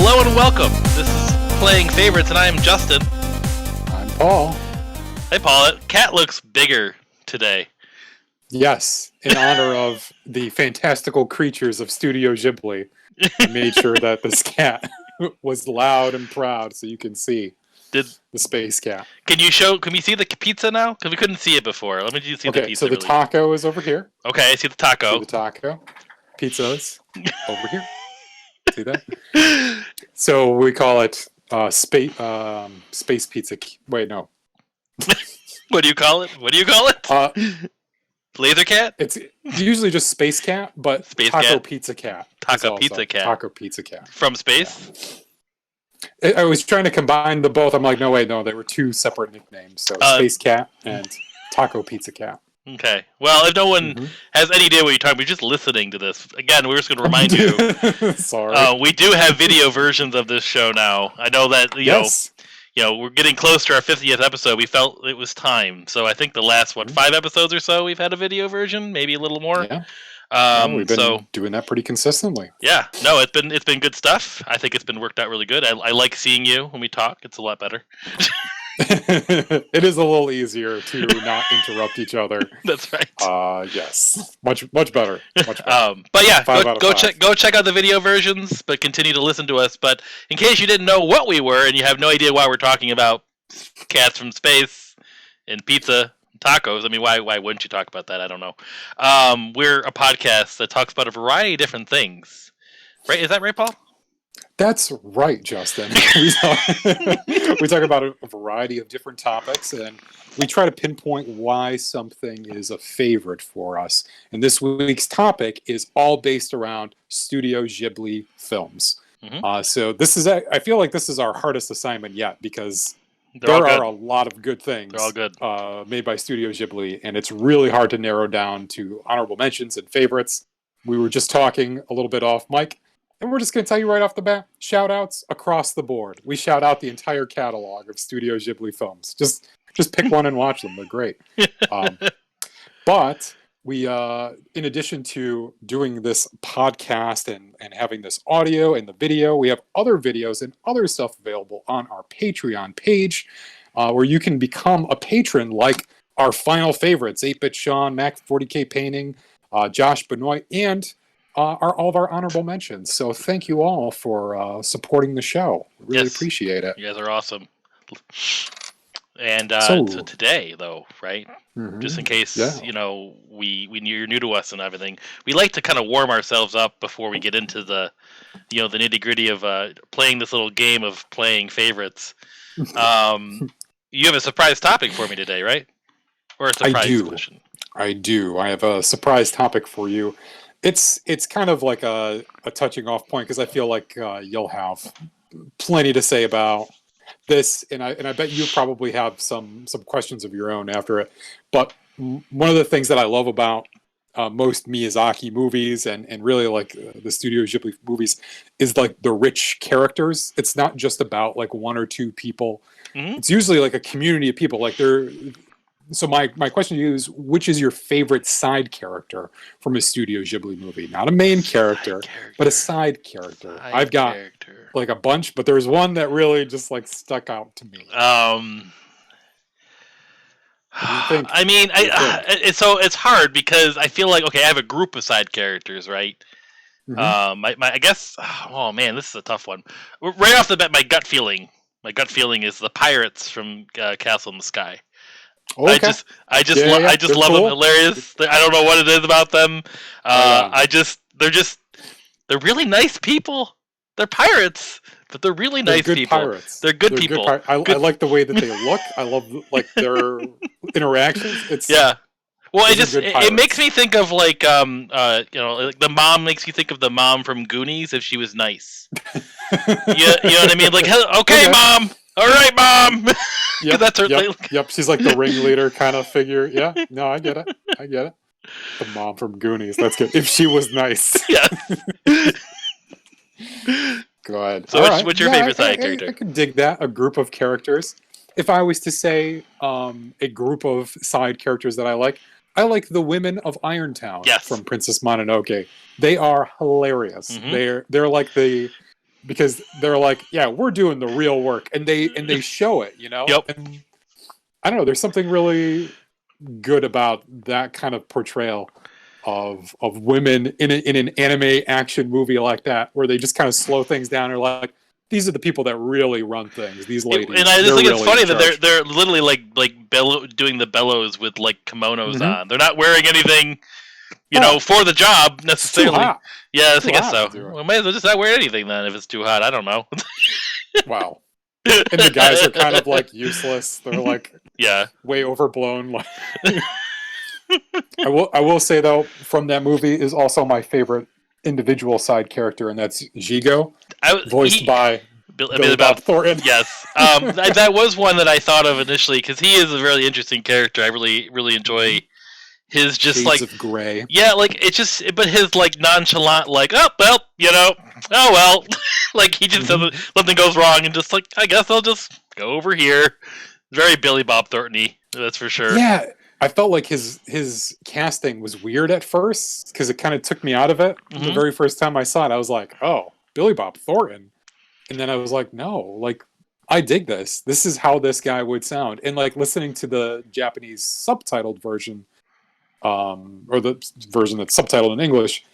Hello and welcome. This is Playing Favorites, and I am Justin. I'm Paul. Hey, Paul. Cat looks bigger today. Yes, in honor of the fantastical creatures of Studio Ghibli. I made sure that this cat was loud and proud, so you can see the space cat. Can we see the pizza now? Because we couldn't see it before. Let me see the pizza. Okay, so the taco is over here. Okay, I see the taco. See the taco. Pizza's over here. See that? So we call it space pizza. Wait, no. What do you call it? Laser cat? It's usually just space cat, but space taco cat? pizza cat. Taco pizza cat. Taco pizza cat. From space? I was trying to combine the both. I'm like, no, wait, no, they were two separate nicknames. So space cat and taco pizza cat. Okay. Well, if no one has any idea what you're talking about, you're just listening to this. Again, we're just going to remind you. Sorry. We do have video versions of this show now. I know that, you know, we're getting close to our 50th episode. We felt it was time. So I think the last, 5 episodes or so, we've had a video version, maybe a little more. Yeah. We've been doing that pretty consistently. Yeah. No, it's been good stuff. I think it's been worked out really good. I like seeing you when we talk. It's a lot better. It is a little easier to not interrupt each other. That's right. Yes, much better. Much better. But yeah, go check out the video versions, but continue to listen to us. But in case you didn't know what we were and you have no idea why we're talking about cats from space and pizza and tacos, I mean, why wouldn't you talk about that? I don't know. We're a podcast that talks about a variety of different things. Right? Is that right, Paul? That's right, Justin. We talk about a variety of different topics, and we try to pinpoint why something is a favorite for us. And this week's topic is all based around Studio Ghibli films. So I feel like this is our hardest assignment yet, because there are a lot of good things made by Studio Ghibli, and it's really hard to narrow down to honorable mentions and favorites. We were just talking a little bit off mic. And we're just going to tell you right off the bat, shout-outs across the board. We shout out the entire catalog of Studio Ghibli films. Just pick one and watch them. They're great. But we, in addition to doing this podcast and having this audio and the video, we have other videos and other stuff available on our Patreon page, where you can become a patron, like our final favorites, 8-Bit Sean, Mac 40K Painting, Josh Benoit, and all of our honorable mentions. So thank you all for supporting the show. Really appreciate it. You guys are awesome. And so today, though, right? Just in case you're new to us and everything, we like to kind of warm ourselves up before we get into the the nitty gritty of playing this little game of playing favorites. You have a surprise topic for me today, right? Or a surprise question? I do. I have a surprise topic for you. It's kind of like a touching off point, because I feel like you'll have plenty to say about this, and I bet you probably have some questions of your own after it. But one of the things that I love about most Miyazaki movies and really like the Studio Ghibli movies is like the rich characters. It's not just about like one or two people. It's usually like a community of people. Like So my question to you is, which is your favorite side character from a Studio Ghibli movie? Not a main character, but a side character. I've got like a bunch, but there's one that really just like stuck out to me. I mean, it's hard because I feel like, okay, I have a group of side characters, right? I guess, oh man, this is a tough one. Right off the bat, my gut feeling is the pirates from Castle in the Sky. Okay. I just love them. Hilarious. I don't know what it is about them. They're really nice people. They're pirates, but they're really nice people. Pirates. They're good people. I like the way that they look. I love like their interactions. Well, it makes me think of like like the mom makes you think of the mom from Goonies if she was nice. You know what I mean? Like, okay, Mom. All right, Mom. Yep, that's her. Yep, she's like the ringleader kind of figure. Yeah, no, I get it. The mom from Goonies. That's good. If she was nice. Yeah. Go ahead. So what's your favorite side character? I could dig that. A group of characters. If I was to say a group of side characters that I like the women of Irontown from Princess Mononoke. They are hilarious. They're like the because they're like, yeah, we're doing the real work, and they show it, Yep. And I don't know, there's something really good about that kind of portrayal of women in an anime action movie like that, where they just kind of slow things down, or like, these are the people that really run things. These ladies, and I just think really it's funny that they're literally like doing the bellows with like kimonos on. They're not wearing anything, for the job necessarily. It's too hot. Yeah, I guess so. Well, may as well just not wear anything then if it's too hot. I don't know. Wow. And the guys are kind of like useless. They're like, way overblown. Like, I will say though, from that movie is also my favorite individual side character, and that's Jigo, voiced by Billy Bob Thornton. Yes, that was one that I thought of initially because he is a really interesting character. I really enjoy his just Shades like of gray. Yeah, like it's just, but his like nonchalant, like, oh well, like he just doesn't, something goes wrong and just like, I guess I'll just go over here. Very Billy Bob Thornton-y, that's for sure. Yeah, I felt like his casting was weird at first because it kind of took me out of it. The very first time I saw it, I was like, oh, Billy Bob Thornton. And then I was like, no, like, I dig this. This is how this guy would sound. And like listening to the Japanese subtitled version, or the version that's subtitled in English,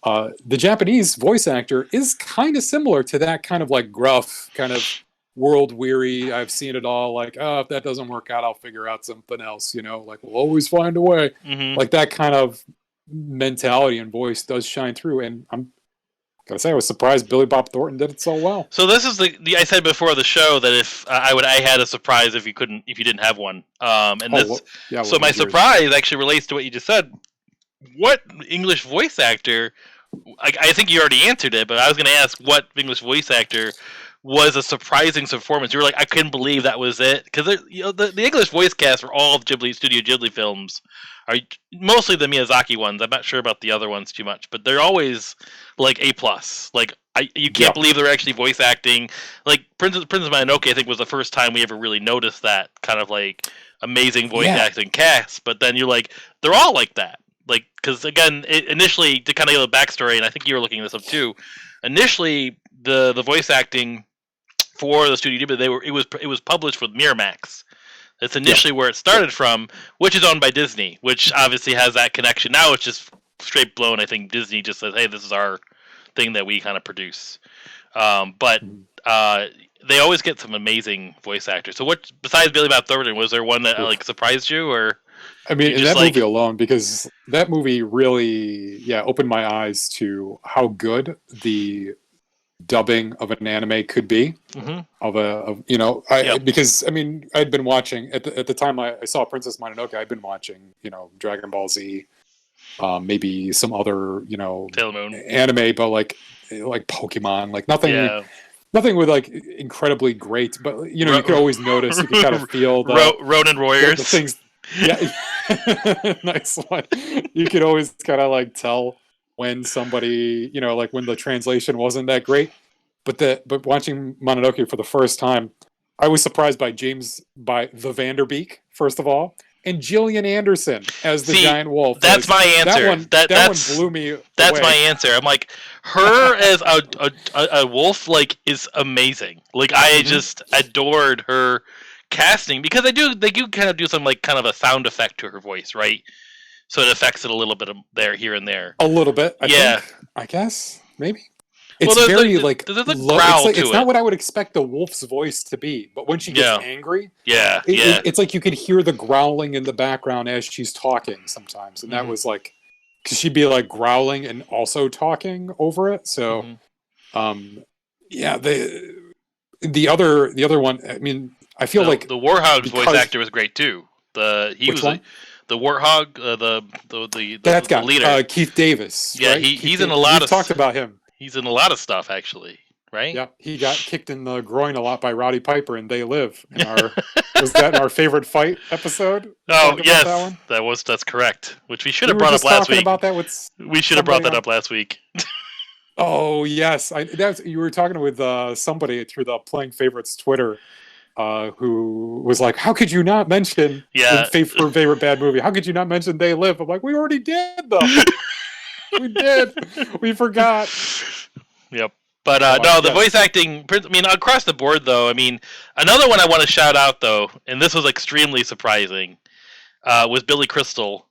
the Japanese voice actor is kind of similar to that kind of like gruff, kind of world weary, I've seen it all, like, oh, if that doesn't work out, I'll figure out something else, like we'll always find a way. Like that kind of mentality and voice does shine through, and I'm gotta say I was surprised Billy Bob Thornton did it so well. So this is the I said before the show that if I had a surprise if you didn't have one, so my surprise actually relates to what you just said. What English voice actor, I think you already answered it, but I was going to ask what English voice actor was a surprising performance. You were like, I couldn't believe that was it, because the English voice cast for all of Studio Ghibli films are mostly the Miyazaki ones. I'm not sure about the other ones too much, but they're always like A+. Like you can't believe they're actually voice acting. Like Princess Mononoke, I think, was the first time we ever really noticed that kind of like amazing voice acting cast. But then you're like, they're all like that. Like, because again, initially, to kind of give a backstory, and I think you were looking this up too. Initially, the voice acting for the Studio Ghibli, it was published with Miramax. That's initially where it started from, which is owned by Disney, which obviously has that connection. Now it's just straight blown. I think Disney just says, "Hey, this is our thing that we kind of produce." But they always get some amazing voice actors. So, what besides Billy Bob Thornton, was there one that like surprised you, or? I mean, in that movie alone, because that movie really, opened my eyes to how good the dubbing of an anime could be. Because I mean, I'd been watching at the time I saw Princess Mononoke. I'd been watching, Dragon Ball Z, maybe some other, Sailor Moon anime, but like Pokemon, like nothing with like incredibly great, but you could always notice, you could kind of feel the Ronin Warriors, the things. Yeah, nice one. You could always kind of like tell when somebody, like when the translation wasn't that great. But watching Mononoke for the first time, I was surprised by the Vanderbeek, first of all, and Gillian Anderson as the giant wolf. That's my answer. That one blew me That's away. my answer. I'm like, her as a wolf, like, is amazing. Like, I just adored her casting, because they do kind of do some like kind of a sound effect to her voice, right? So it affects it a little bit here and there. A little bit, I think. I guess maybe. It's very like there's a growl to it. It's not what I would expect the wolf's voice to be, but when she gets angry, it's like you could hear the growling in the background as she's talking sometimes, and that was like, because she'd be like growling and also talking over it. So, the other one, I mean, I feel like the Warhog's voice actor was great too. The Warthog, the leader, Keith Davis. Yeah, right? he's in a lot of. Talked about him. He's in a lot of stuff, actually, right? Yeah, he got kicked in the groin a lot by Roddy Piper and They Live. Was that in our favorite fight episode? Oh yes, that's correct. Which we should have brought up last week. We should have brought that up last week. Oh yes, you were talking with somebody through the Playing Favorites Twitter, who was like, "How could you not mention her favorite bad movie? How could you not mention They Live?" I'm like, "We already did though. We did. We forgot." Yep. But no, the voice acting. I mean, across the board, though. I mean, another one I want to shout out, though, and this was extremely surprising, was Billy Crystal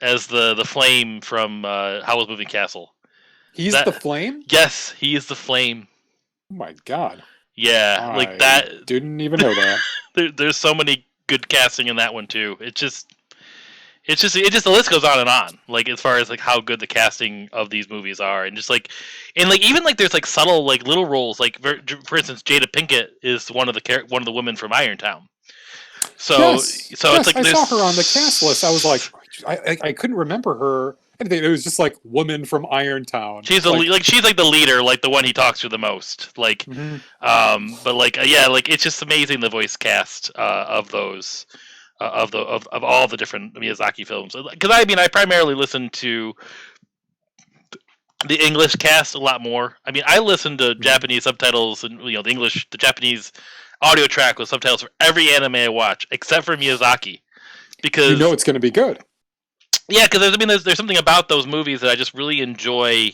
as the flame from Howl's Moving Castle. He's the flame? Yes, he is the flame. Oh my god. Yeah, like that. Didn't even know that. There's so many good casting in that one too. It just the list goes on and on. Like as far as like how good the casting of these movies are, and just like, and like even like there's like subtle like little roles. Like for instance, Jada Pinkett is one of the women from Irontown. So it's like I saw her on the cast list. I was like, I couldn't remember her. I think it was just like woman from Irontown. She's she's like the leader, like the one he talks to the most. Like, but like yeah, like it's just amazing the voice cast of those of all the different Miyazaki films. Because I mean, I primarily listen to the English cast a lot more. I mean, I listen to Japanese subtitles and the Japanese audio track with subtitles for every anime I watch, except for Miyazaki, because it's going to be good. Yeah, because there's something about those movies that I just really enjoy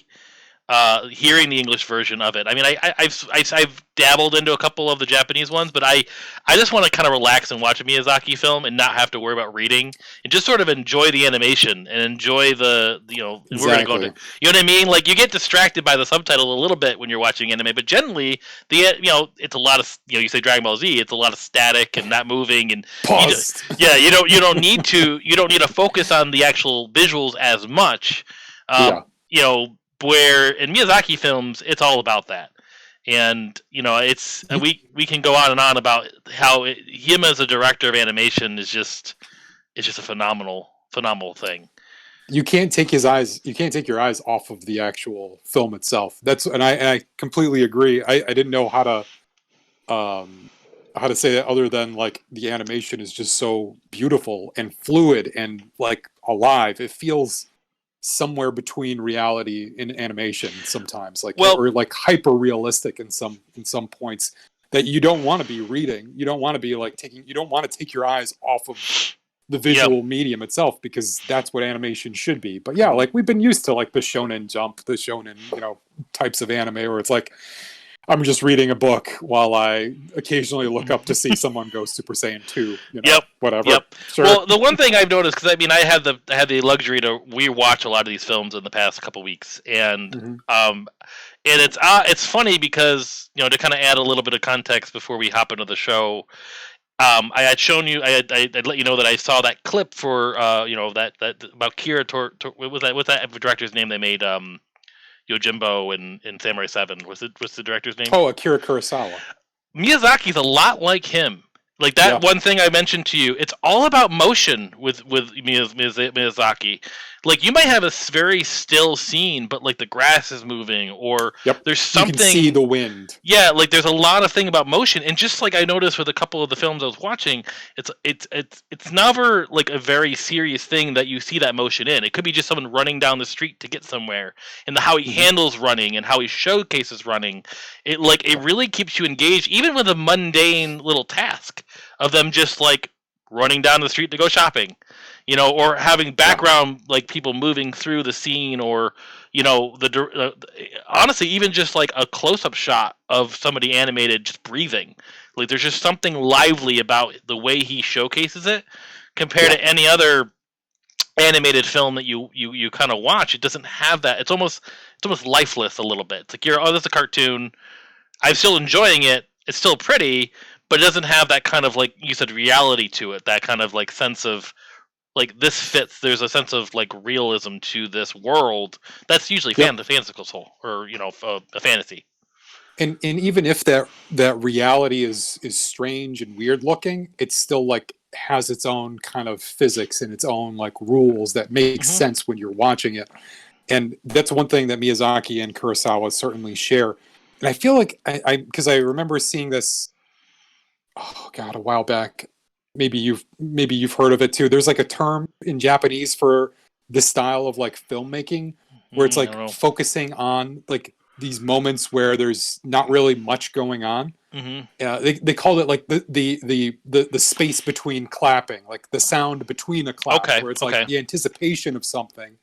hearing the English version of it. I mean, I've dabbled into a couple of the Japanese ones, but I just want to kind of relax and watch a Miyazaki film and not have to worry about reading and just sort of enjoy the animation and enjoy the Exactly. We're gonna go to, you know what I mean? Like you get distracted by the subtitle a little bit when you're watching anime, but generally it's a lot of you say Dragon Ball Z, it's a lot of static and not moving and paused. You don't need to focus on the actual visuals as much. Where in Miyazaki films, it's all about that, and it's we can go on and on about how him as a director of animation is just a phenomenal thing. You can't take your eyes off of the actual film itself. And I completely agree. I didn't know how to say that other than like the animation is just so beautiful and fluid and like alive. It feels somewhere between reality and animation sometimes, or like hyper realistic in some points that you don't want to be reading. You don't want to be you don't want to take your eyes off of the visual medium itself, because that's what animation should be. But yeah, like we've been used to like the Shonen Jump, the Shonen, types of anime where it's like I'm just reading a book while I occasionally look up to see someone go Super Saiyan 2. Whatever. Yep. Sure. Well, the one thing I've noticed, because I mean, I had the luxury to rewatch a lot of these films in the past couple weeks, and and it's funny because to kind of add a little bit of context before we hop into the show. I had shown you. I'd let you know that I saw that clip for that about Kira. What's that director's name? They made Yojimbo and Samurai 7. What's the director's name? Oh, Akira Kurosawa. Miyazaki's a lot like him. Like that one thing I mentioned to you, it's all about motion with Miyazaki. Like you might have a very still scene, but like the grass is moving, or there's something. You can see the wind. Yeah, like there's a lot of thing about motion, and just like I noticed with a couple of the films I was watching, it's never like a very serious thing that you see that motion in. It could be just someone running down the street to get somewhere, and how he handles running and how he showcases running. It really keeps you engaged, even with a mundane little task of them just like running down the street to go shopping. Or having background like people moving through the scene, or honestly, even just like a close-up shot of somebody animated just breathing. Like there's just something lively about the way he showcases it compared to any other animated film that you kind of watch. It doesn't have that. It's almost lifeless a little bit. It's like this is a cartoon. I'm still enjoying it. It's still pretty, but it doesn't have that kind of like you said reality to it. That kind of like sense of like this fits. There's a sense of like realism to this world that's usually fanciful or a fantasy. And even if that reality is strange and weird looking, it still like has its own kind of physics and its own like rules that make sense when you're watching it. And that's one thing that Miyazaki and Kurosawa certainly share. And I feel like because I remember seeing this, a while back. Maybe you've heard of it too. There's like a term in Japanese for this style of like filmmaking where it's like focusing on like these moments where there's not really much going on. They called it like the space between clapping, like the sound between a clap, where it's like the anticipation of something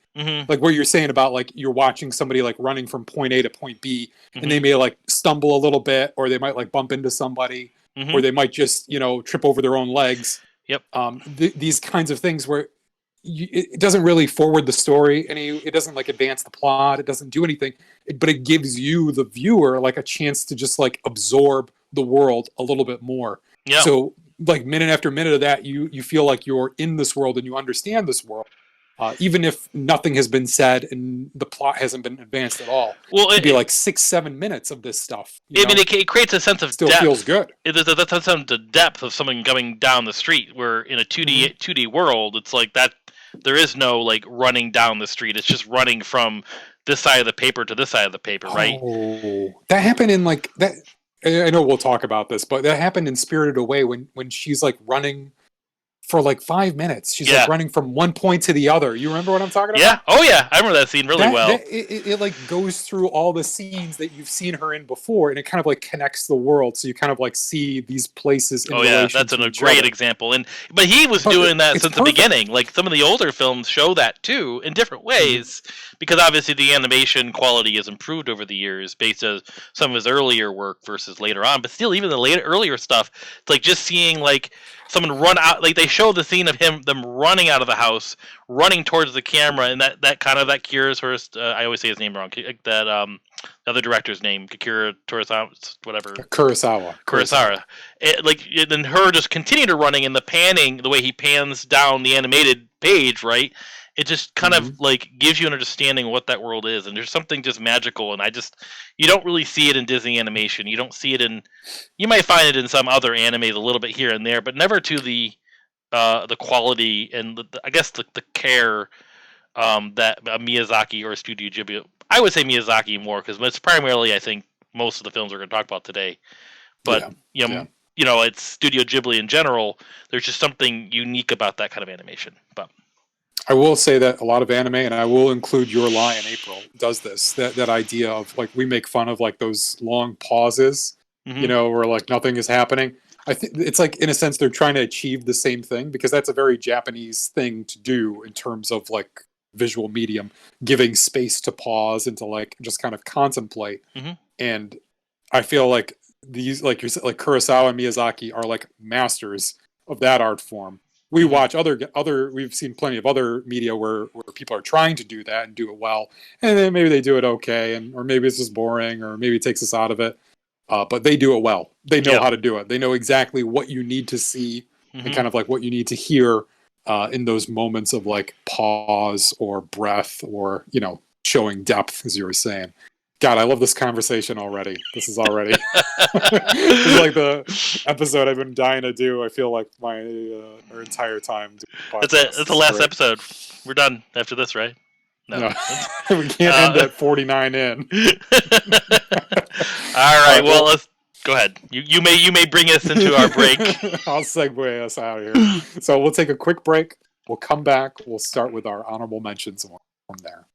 Like what you're saying about like you're watching somebody like running from point A to point B, and they may like stumble a little bit, or they might like bump into somebody, or they might just trip over their own legs. Yep. These kinds of things where it doesn't really forward the story, it doesn't like advance the plot, it doesn't do anything, but it gives you, the viewer, like a chance to just like absorb the world a little bit more. Yeah. So like minute after minute of that, you feel like you're in this world and you understand this world, even if nothing has been said and the plot hasn't been advanced at all. Well, it'd be like 6-7 minutes of this stuff. It creates a sense of still depth. Feels good. There's a sense of the depth of someone coming down the street, where in a 2D world, it's like that. There is no like running down the street. It's just running from this side of the paper to this side of the paper, right? Oh, that happened in like that. I know we'll talk about this, but that happened in Spirited Away when she's like running for like 5 minutes. She's like running from one point to the other. You remember what I'm talking about? Yeah. Oh yeah, I remember that scene really well. It like goes through all the scenes that you've seen her in before, and it kind of like connects the world, so you kind of like see these places in relation that's to a great example. But he was doing that since the beginning. Like some of the older films show that too in different ways, because obviously the animation quality has improved over the years based on some of his earlier work versus later on. But still, even the earlier stuff, it's like just seeing like someone run out, like they show the scene of them running out of the house, running towards the camera, and that cures her. I always say his name wrong. That the other director's name, Akira Kurosawa, whatever. Kurosawa. Then her just continue to running, and the panning, the way he pans down the animated page, right? It just kind of like gives you an understanding of what that world is, and there's something just magical. And you don't really see it in Disney animation. You don't see it you might find it in some other animes a little bit here and there, but never to the quality and I guess the care that Miyazaki or Studio Ghibli. I would say Miyazaki more, because it's primarily, I think, most of the films we're going to talk about today. But it's Studio Ghibli in general. There's just something unique about that kind of animation. But I will say that a lot of anime, and I will include Your Lie in April, does this. That idea of like, we make fun of like those long pauses, where like nothing is happening. I think it's like, in a sense, they're trying to achieve the same thing, because that's a very Japanese thing to do in terms of like visual medium, giving space to pause and to like just kind of contemplate. And I feel like these, like you said, like Kurosawa and Miyazaki are like masters of that art form. We watch we've seen plenty of other media where people are trying to do that and do it well, and then maybe they do it okay, or maybe it's just boring, or maybe it takes us out of it. But they do it well. They know how to do it. They know exactly what you need to see and kind of like what you need to hear in those moments of like pause or breath, or showing depth, as you were saying. God, I love this conversation already. This is already this is like the episode I've been dying to do. I feel like our entire time. It's the last episode. We're done after this, right? No. We can't end at 49 in. All right. Well, let's go ahead. You may bring us into our break. I'll segue us out of here. So we'll take a quick break. We'll come back. We'll start with our honorable mentions from there.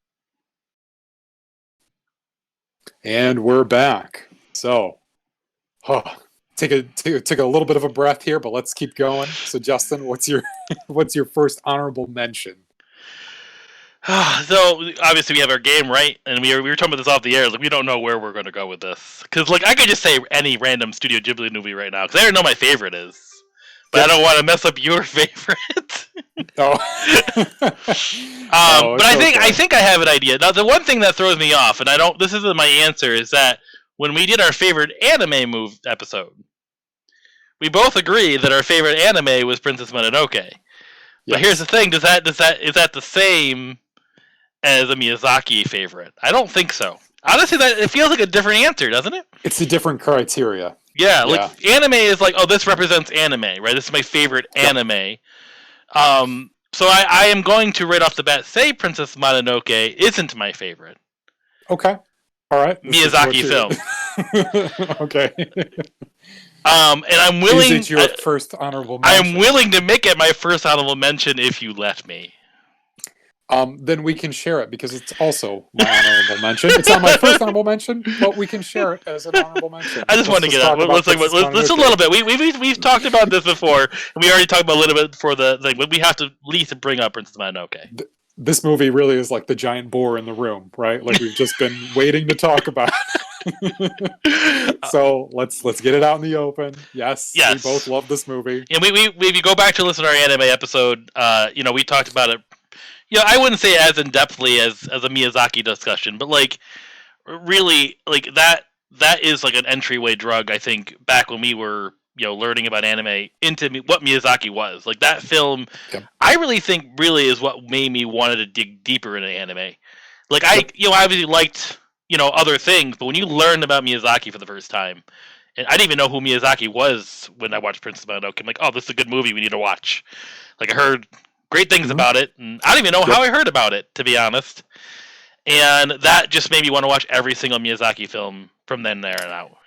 And we're back. So, take a little bit of a breath here, but let's keep going. So, Justin, what's your first honorable mention? So obviously we have our game, right? And we were talking about this off the air. Like, we don't know where we're going to go with this, because like I could just say any random Studio Ghibli movie right now, because I already know my favorite is, but I don't want to mess up your favorite. But I think I have an idea. Now, the one thing that throws me off, and this isn't my answer, is that when we did our favorite anime move episode, we both agreed that our favorite anime was Princess Mononoke. Yes. But here's the thing: is that the same as a Miyazaki favorite? I don't think so. Honestly, it feels like a different answer, doesn't it? It's a different criteria. Yeah, like anime is like, oh, this represents anime, right? This is my favorite anime. So I am going to right off the bat say Princess Mononoke isn't my favorite. Okay. All right. Miyazaki film. Okay. And I'm willing. Is it your first honorable mention? I'm willing to make it my first honorable mention if you let me. Then we can share it, because it's also my honorable mention. It's not my first honorable mention, but we can share it as an honorable mention. I just want to get out. Let's a little bit. We've talked about this before, and we already talked about a little bit before the thing, but we have to at least bring up Princess Mononoke. this movie really is like the giant boar in the room, right? Like we've just been waiting to talk about. So let's get it out in the open. Yes, we both Yes. love this movie. And we if you go back to listen to our anime episode, we talked about it. I wouldn't say as in depthly as a Miyazaki discussion, but like really like that is like an entryway drug. I think back when we were learning about anime into what Miyazaki was like that film. Yep. I really think really is what made me wanted to dig deeper into anime. Like I Yep. I obviously liked other things, but when you learned about Miyazaki for the first time, and I didn't even know who Miyazaki was when I watched Princess Mononoke. I'm like, oh, this is a good movie. We need to watch. Like I heard great things about it, and I don't even know how I heard about it, to be honest. And that just made me want to watch every single Miyazaki film from then there and out.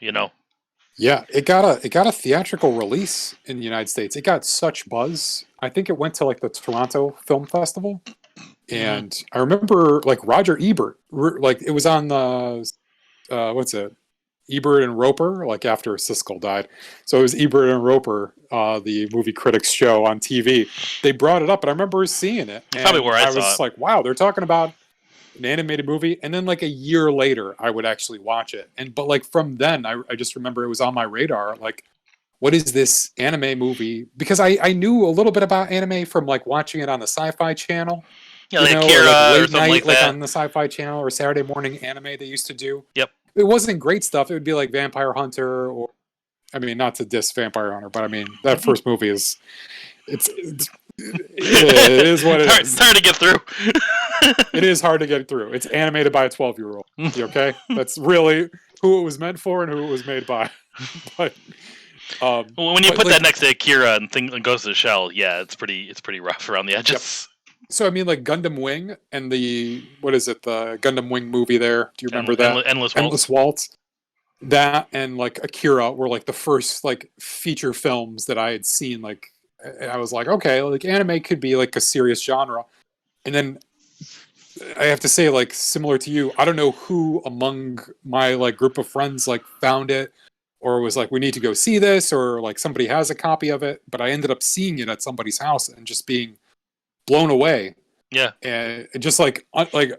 Yeah, it got a theatrical release in the United States. It got such buzz. I think it went to like the Toronto Film Festival, and I remember like Roger Ebert, like it was on the what's it, Ebert and Roper, like after Siskel died. So it was Ebert and Roper, the movie critics show on TV. They brought it up, and I remember seeing it. And probably where I saw was it. like, wow, they're talking about an animated movie. And then like a year later, I would actually watch it. But like from then, I just remember it was on my radar. Like, what is this anime movie? Because I knew a little bit about anime from like watching it on the Sci-Fi Channel. Yeah, like Akira like or something like that. on the Sci-Fi Channel or Saturday morning anime they used to do. Yep. It wasn't great stuff. It would be like Vampire Hunter, or I mean, not to diss Vampire Hunter, but I mean that first movie is it is what it is. It's hard to get through. It is hard to get through. It's animated by a 12-year-old. Okay, that's really who it was meant for and who it was made by. But when you put that next to Akira and Ghost of the Shell, yeah, it's pretty rough around the edges. Yep. So I mean, like Gundam Wing and the the Gundam Wing movie there. Do you remember that? Endless Waltz. That and like Akira were like the first like feature films that I had seen. Like I was like, okay, like anime could be like a serious genre. And then I have to say, like similar to you, I don't know who among my like group of friends like found it or was like, we need to go see this, or like somebody has a copy of it. But I ended up seeing it at somebody's house and just being blown away. Yeah. And just like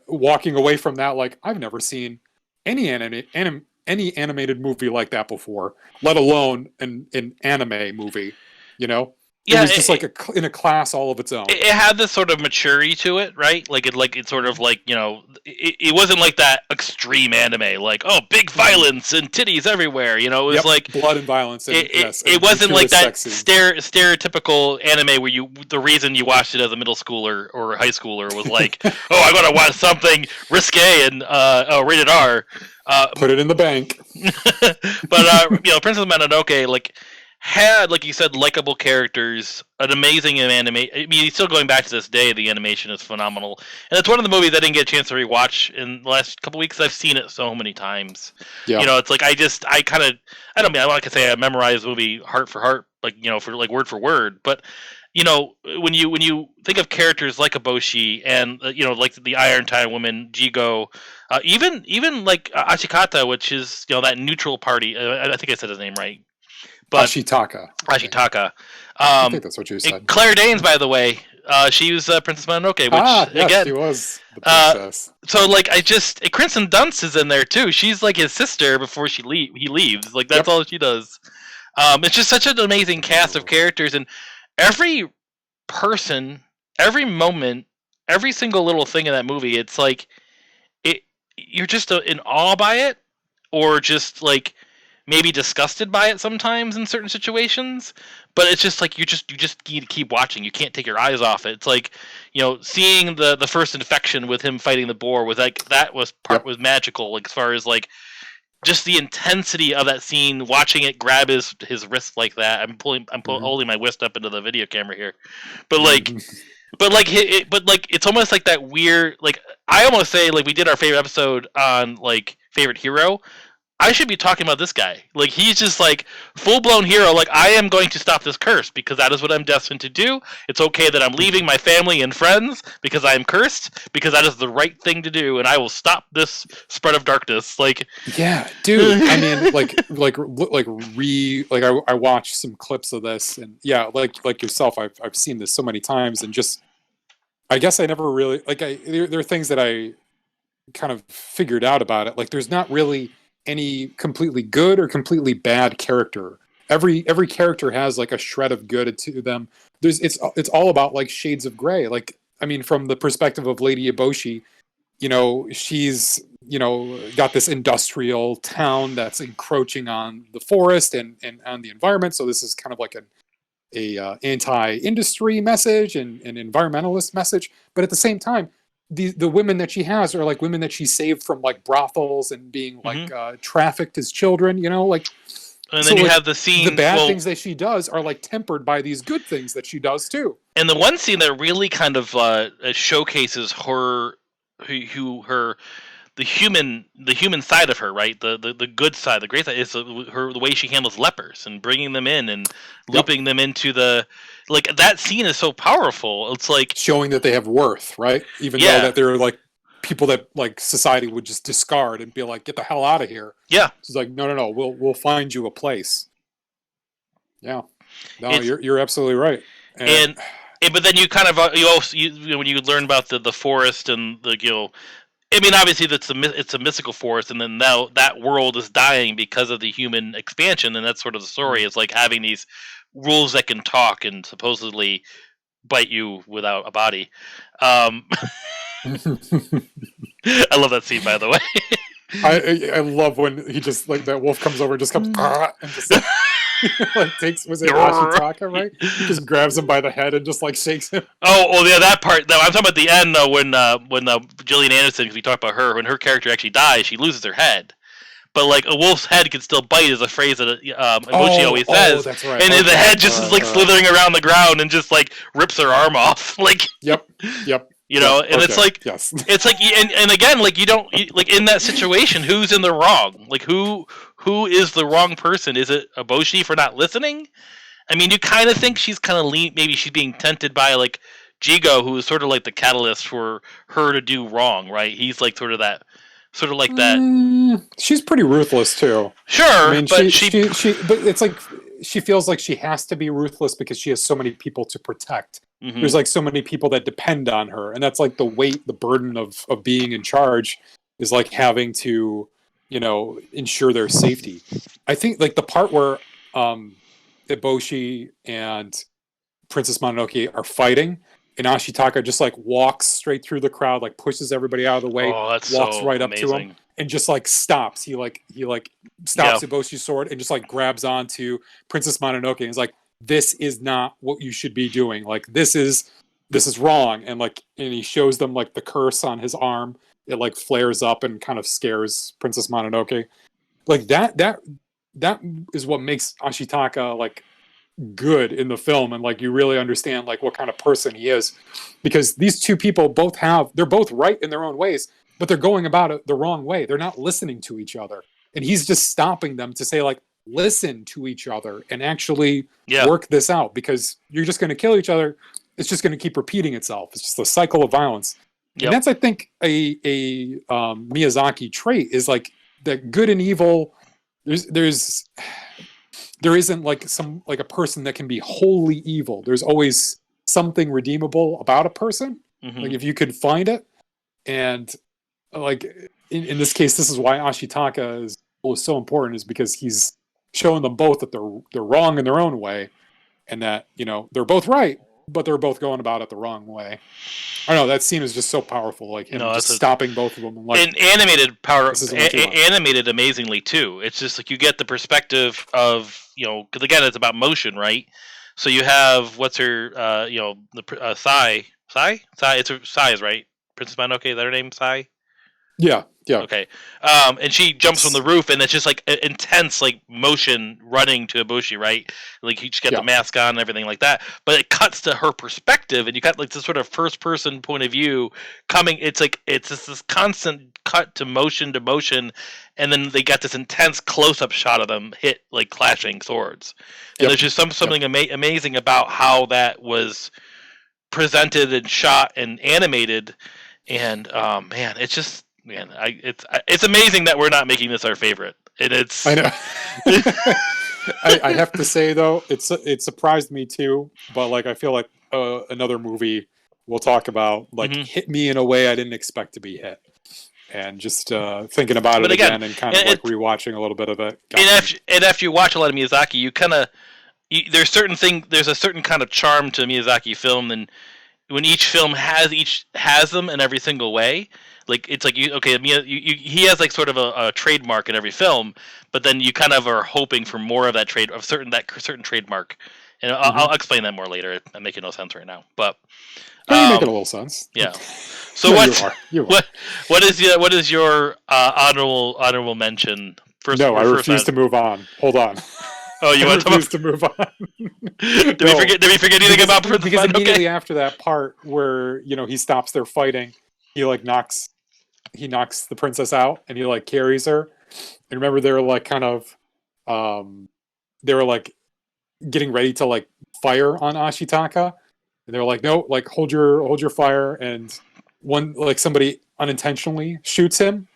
walking away from that, like I've never seen any animated movie like that before, let alone an anime movie, Yeah, it was just in a class all of its own. It had this sort of maturity to it, right? It sort of like it wasn't like that extreme anime, like big violence and titties everywhere. It was like blood and violence. And, it wasn't like that stereotypical anime where the reason you watched it as a middle schooler or high schooler was like, I gotta watch something risque and rated R. Put it in the bank. But Princess Mononoke had, like you said, likable characters, an amazing anime. I mean, still going back to this day, the animation is phenomenal, and it's one of the movies I didn't get a chance to rewatch in the last couple weeks. I've seen it so many times. Yeah. It's like I don't want to say I memorized the movie heart for heart, for word for word, but when you think of characters like Eboshi and like the Iron Time woman Jigo, even like Ashikata, which is that neutral party. I think I said his name right. But Ashitaka. I think that's what you said. Claire Danes, by the way, she was Princess Mononoke, which yes, again, she was the princess. So Kristen Dunst is in there too. She's like his sister before he leaves. Like that's all she does. It's just such an amazing cast of characters, and every person, every moment, every single little thing in that movie. It's like you're just in awe by it, or just like maybe disgusted by it sometimes in certain situations, but it's just like you just need to keep watching. You can't take your eyes off it. It's like seeing the first infection with him fighting the boar was like that was was magical. Like as far as like just the intensity of that scene, watching it grab his wrist like that. I'm holding my wrist up into the video camera here, but like. But it's almost like that weird. Like I almost say like we did our favorite episode on like favorite hero. I should be talking about this guy. Like he's just like full blown hero. Like I am going to stop this curse because that is what I'm destined to do. It's okay that I'm leaving my family and friends because I am cursed, because that is the right thing to do, and I will stop this spread of darkness. Like yeah, dude. I mean, I watched some clips of this, and yeah, like yourself, I've seen this so many times, and just I guess I never really like. There are things that I kind of figured out about it. Like, there's not really any completely good or completely bad character. Every character has like a shred of good to them. It's all about like shades of gray. Like, I mean, from the perspective of Lady Eboshi, she's got this industrial town that's encroaching on the forest and on the environment. So this is kind of like a anti-industry message and an environmentalist message. But at the same time, the women that she has are like women that she saved from like brothels and being like trafficked as children. Like. And then you have the scene. The bad things that she does are like tempered by these good things that she does too. And the one scene that really kind of showcases the human side of her, right? The good side, the great side is the way she handles lepers and bringing them in and looping them into that scene is so powerful. It's like showing that they have worth, right? Even though that they're like people that like society would just discard and be like, get the hell out of here. Yeah. She's like, no, we'll find you a place. Yeah. No, you're absolutely right. But then you kind of when you learn about the forest and I mean, obviously it's a mystical forest, and then now that world is dying because of the human expansion, and that's sort of the story. It's like having these rules that can talk and supposedly bite you without a body. I love that scene, by the way. I love when he just like that wolf comes over and just comes and just like takes Ashitaka, right? He just grabs him by the head and just like shakes him. Oh yeah, that part. No, I'm talking about the end though, when Gillian Anderson, because we talked about her, when her character actually dies, she loses her head. But like a wolf's head can still bite is a phrase that Eboshi always says. That's right. And the head just is like slithering around the ground and just like rips her arm off. Like Yep. And it's like it's like and again, like you don't like in that situation, who's in the wrong? Like who is the wrong person? Is it Eboshi for not listening? I mean, you kind of think she's kind of maybe she's being tempted by like Jigo, who is sort of like the catalyst for her to do wrong, right? He's like sort of like that. She's pretty ruthless too. Sure, I mean, but but it's like she feels like she has to be ruthless because she has so many people to protect. Mm-hmm. There's like so many people that depend on her, and that's like the burden of being in charge is like having to, ensure their safety. I think like the part where Eboshi and Princess Mononoke are fighting, and Ashitaka just like walks straight through the crowd, like pushes everybody out of the way, walks right up to him, and just like stops. He stops Eboshi's sword and just like grabs onto Princess Mononoke and is like, this is not what you should be doing. Like this is wrong. And he shows them like the curse on his arm. It like flares up and kind of scares Princess Mononoke. Like that is what makes Ashitaka like good in the film, and like you really understand like what kind of person he is, because these two people they're both right in their own ways, but they're going about it the wrong way. They're not listening to each other, and he's just stopping them to say like, listen to each other and actually work this out, because you're just going to kill each other. It's just going to keep repeating itself. It's just a cycle of violence. And that's, I think, a Miyazaki trait, is like that good and evil. There isn't like a person that can be wholly evil. There's always something redeemable about a person. Mm-hmm. Like if you could find it. And like in this case, this is why Ashitaka was so important, is because he's showing them both that they're wrong in their own way, and that they're both right, but they're both going about it the wrong way. I don't know, that scene is just so powerful, like him just stopping both of them, and like animated amazingly too. It's just like you get the perspective of because again it's about motion, right? So you have what's her Sai, it's her Sai, is right? Princess Mononoke, is that her name? Sai? Yeah. Okay. And she jumps from the roof, and it's just like intense, like motion running to Eboshi, right? Like you just got the mask on and everything like that. But it cuts to her perspective, and you got like this sort of first person point of view coming. It's like it's just this constant cut to motion, and then they got this intense close up shot of them hit like clashing swords. And there's just something amazing about how that was presented and shot and animated. And man, it's just. Man, it's amazing that we're not making this our favorite, and it's. I know. I have to say though, it surprised me too. But like, I feel like another movie we'll talk about like Mm-hmm. hit me in a way I didn't expect to be hit. And just thinking about it again, again and kind of like rewatching a little bit of it. And after you watch a lot of Miyazaki, you kind of there's a certain kind of charm to Miyazaki film, and when each film has them in every single way. Like it's like he has like sort of a trademark in every film, but then you kind of are hoping for more of that certain trademark, and I'll explain that more later. I'm making no sense right now, but you're making a little sense. Yeah. So no, you are. What is your honorable mention? First, I refuse to move on. Hold on. Oh, you want to move on? Did we forget anything about Princess because immediately after that part where he stops their fighting, he like knocks the princess out and he like carries her. And remember, they were like kind of they were like getting ready to like fire on Ashitaka, and they were like, no, like hold your fire, and one like somebody unintentionally shoots him.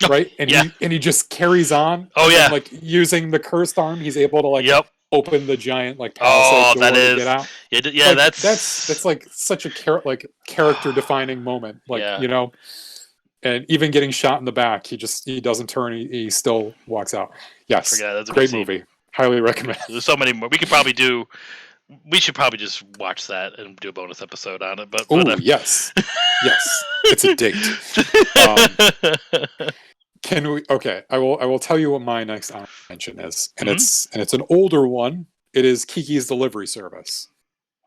Right, and he just carries on. Oh yeah, like using the cursed arm, he's able to like open the giant like palisade door to get out. Yeah, like, that's like such a character defining moment. Like and even getting shot in the back, he doesn't turn. He still walks out. Yes, that's a great movie. Highly recommend. There's so many more. We should probably just watch that and do a bonus episode on it. But yes, it's a date. Can we? Okay, I will tell you what my next mention is, and it's an older one. It is Kiki's Delivery Service.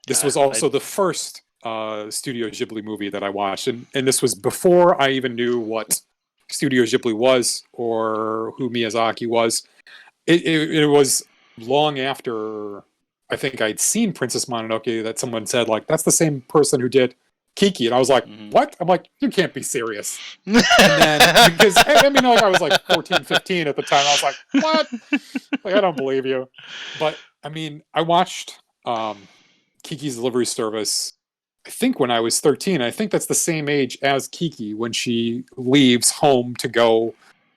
This was also the first Studio Ghibli movie that I watched, and this was before I even knew what Studio Ghibli was or who Miyazaki was. It was long after I think I'd seen Princess Mononoke that someone said like that's the same person who did Kiki, and I was like, what? I'm like, you can't be serious. And then, because, I mean, like, I was like 14, 15 at the time. I was like, what? Like, I don't believe you. But, I mean, I watched Kiki's Delivery Service, I think when I was 13. I think that's the same age as Kiki when she leaves home to go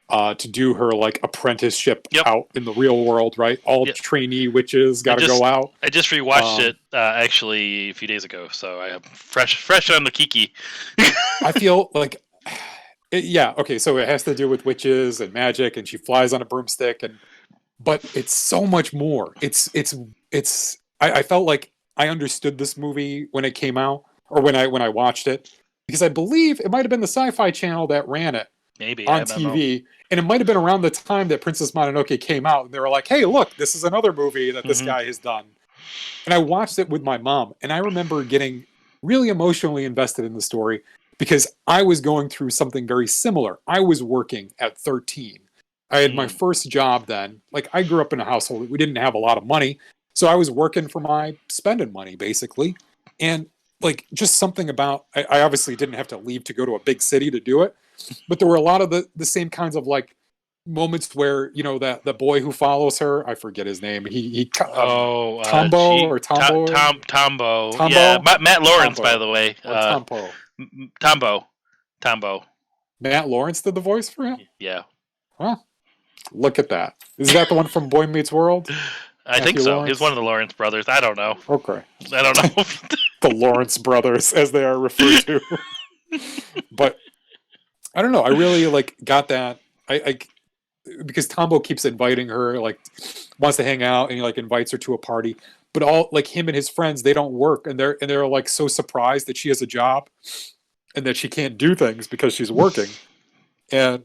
to do her, like, apprenticeship out in the real world, right? All trainee witches got to go out. I just rewatched it, actually, a few days ago, so I am fresh on the Kiki. I feel like... okay, so it has to do with witches and magic, and she flies on a broomstick, but it's so much more. I felt like I understood this movie when it came out, or when I watched it, because I believe it might have been the Sci-Fi Channel that ran it. Maybe on TV, and it might have been around the time that Princess Mononoke came out, and they were like, hey, look, this is another movie that this guy has done. And I watched it with my mom, and I remember getting really emotionally invested in the story because I was going through something very similar. I was working at 13. I had my first job then. Like, I grew up in a household, we didn't have a lot of money, so I was working for my spending money, basically. And, like, just something about, I obviously didn't have to leave to go to a big city to do it, but there were a lot of the same kinds of like moments where that the boy who follows her, I forget his name. Tombo. Yeah, Matt Lawrence, by the way. Tombo. Matt Lawrence did the voice for him. Yeah. Huh. Look at that. Is that the one from Boy Meets World? I think so. Lawrence? He's one of the Lawrence brothers. I don't know. Okay. I don't know. The Lawrence brothers, as they are referred to. But I don't know. I really got that. I because Tombo keeps inviting her, like wants to hang out, and he invites her to a party. But all him and his friends, they don't work, and they're like so surprised that she has a job and that she can't do things because she's working. And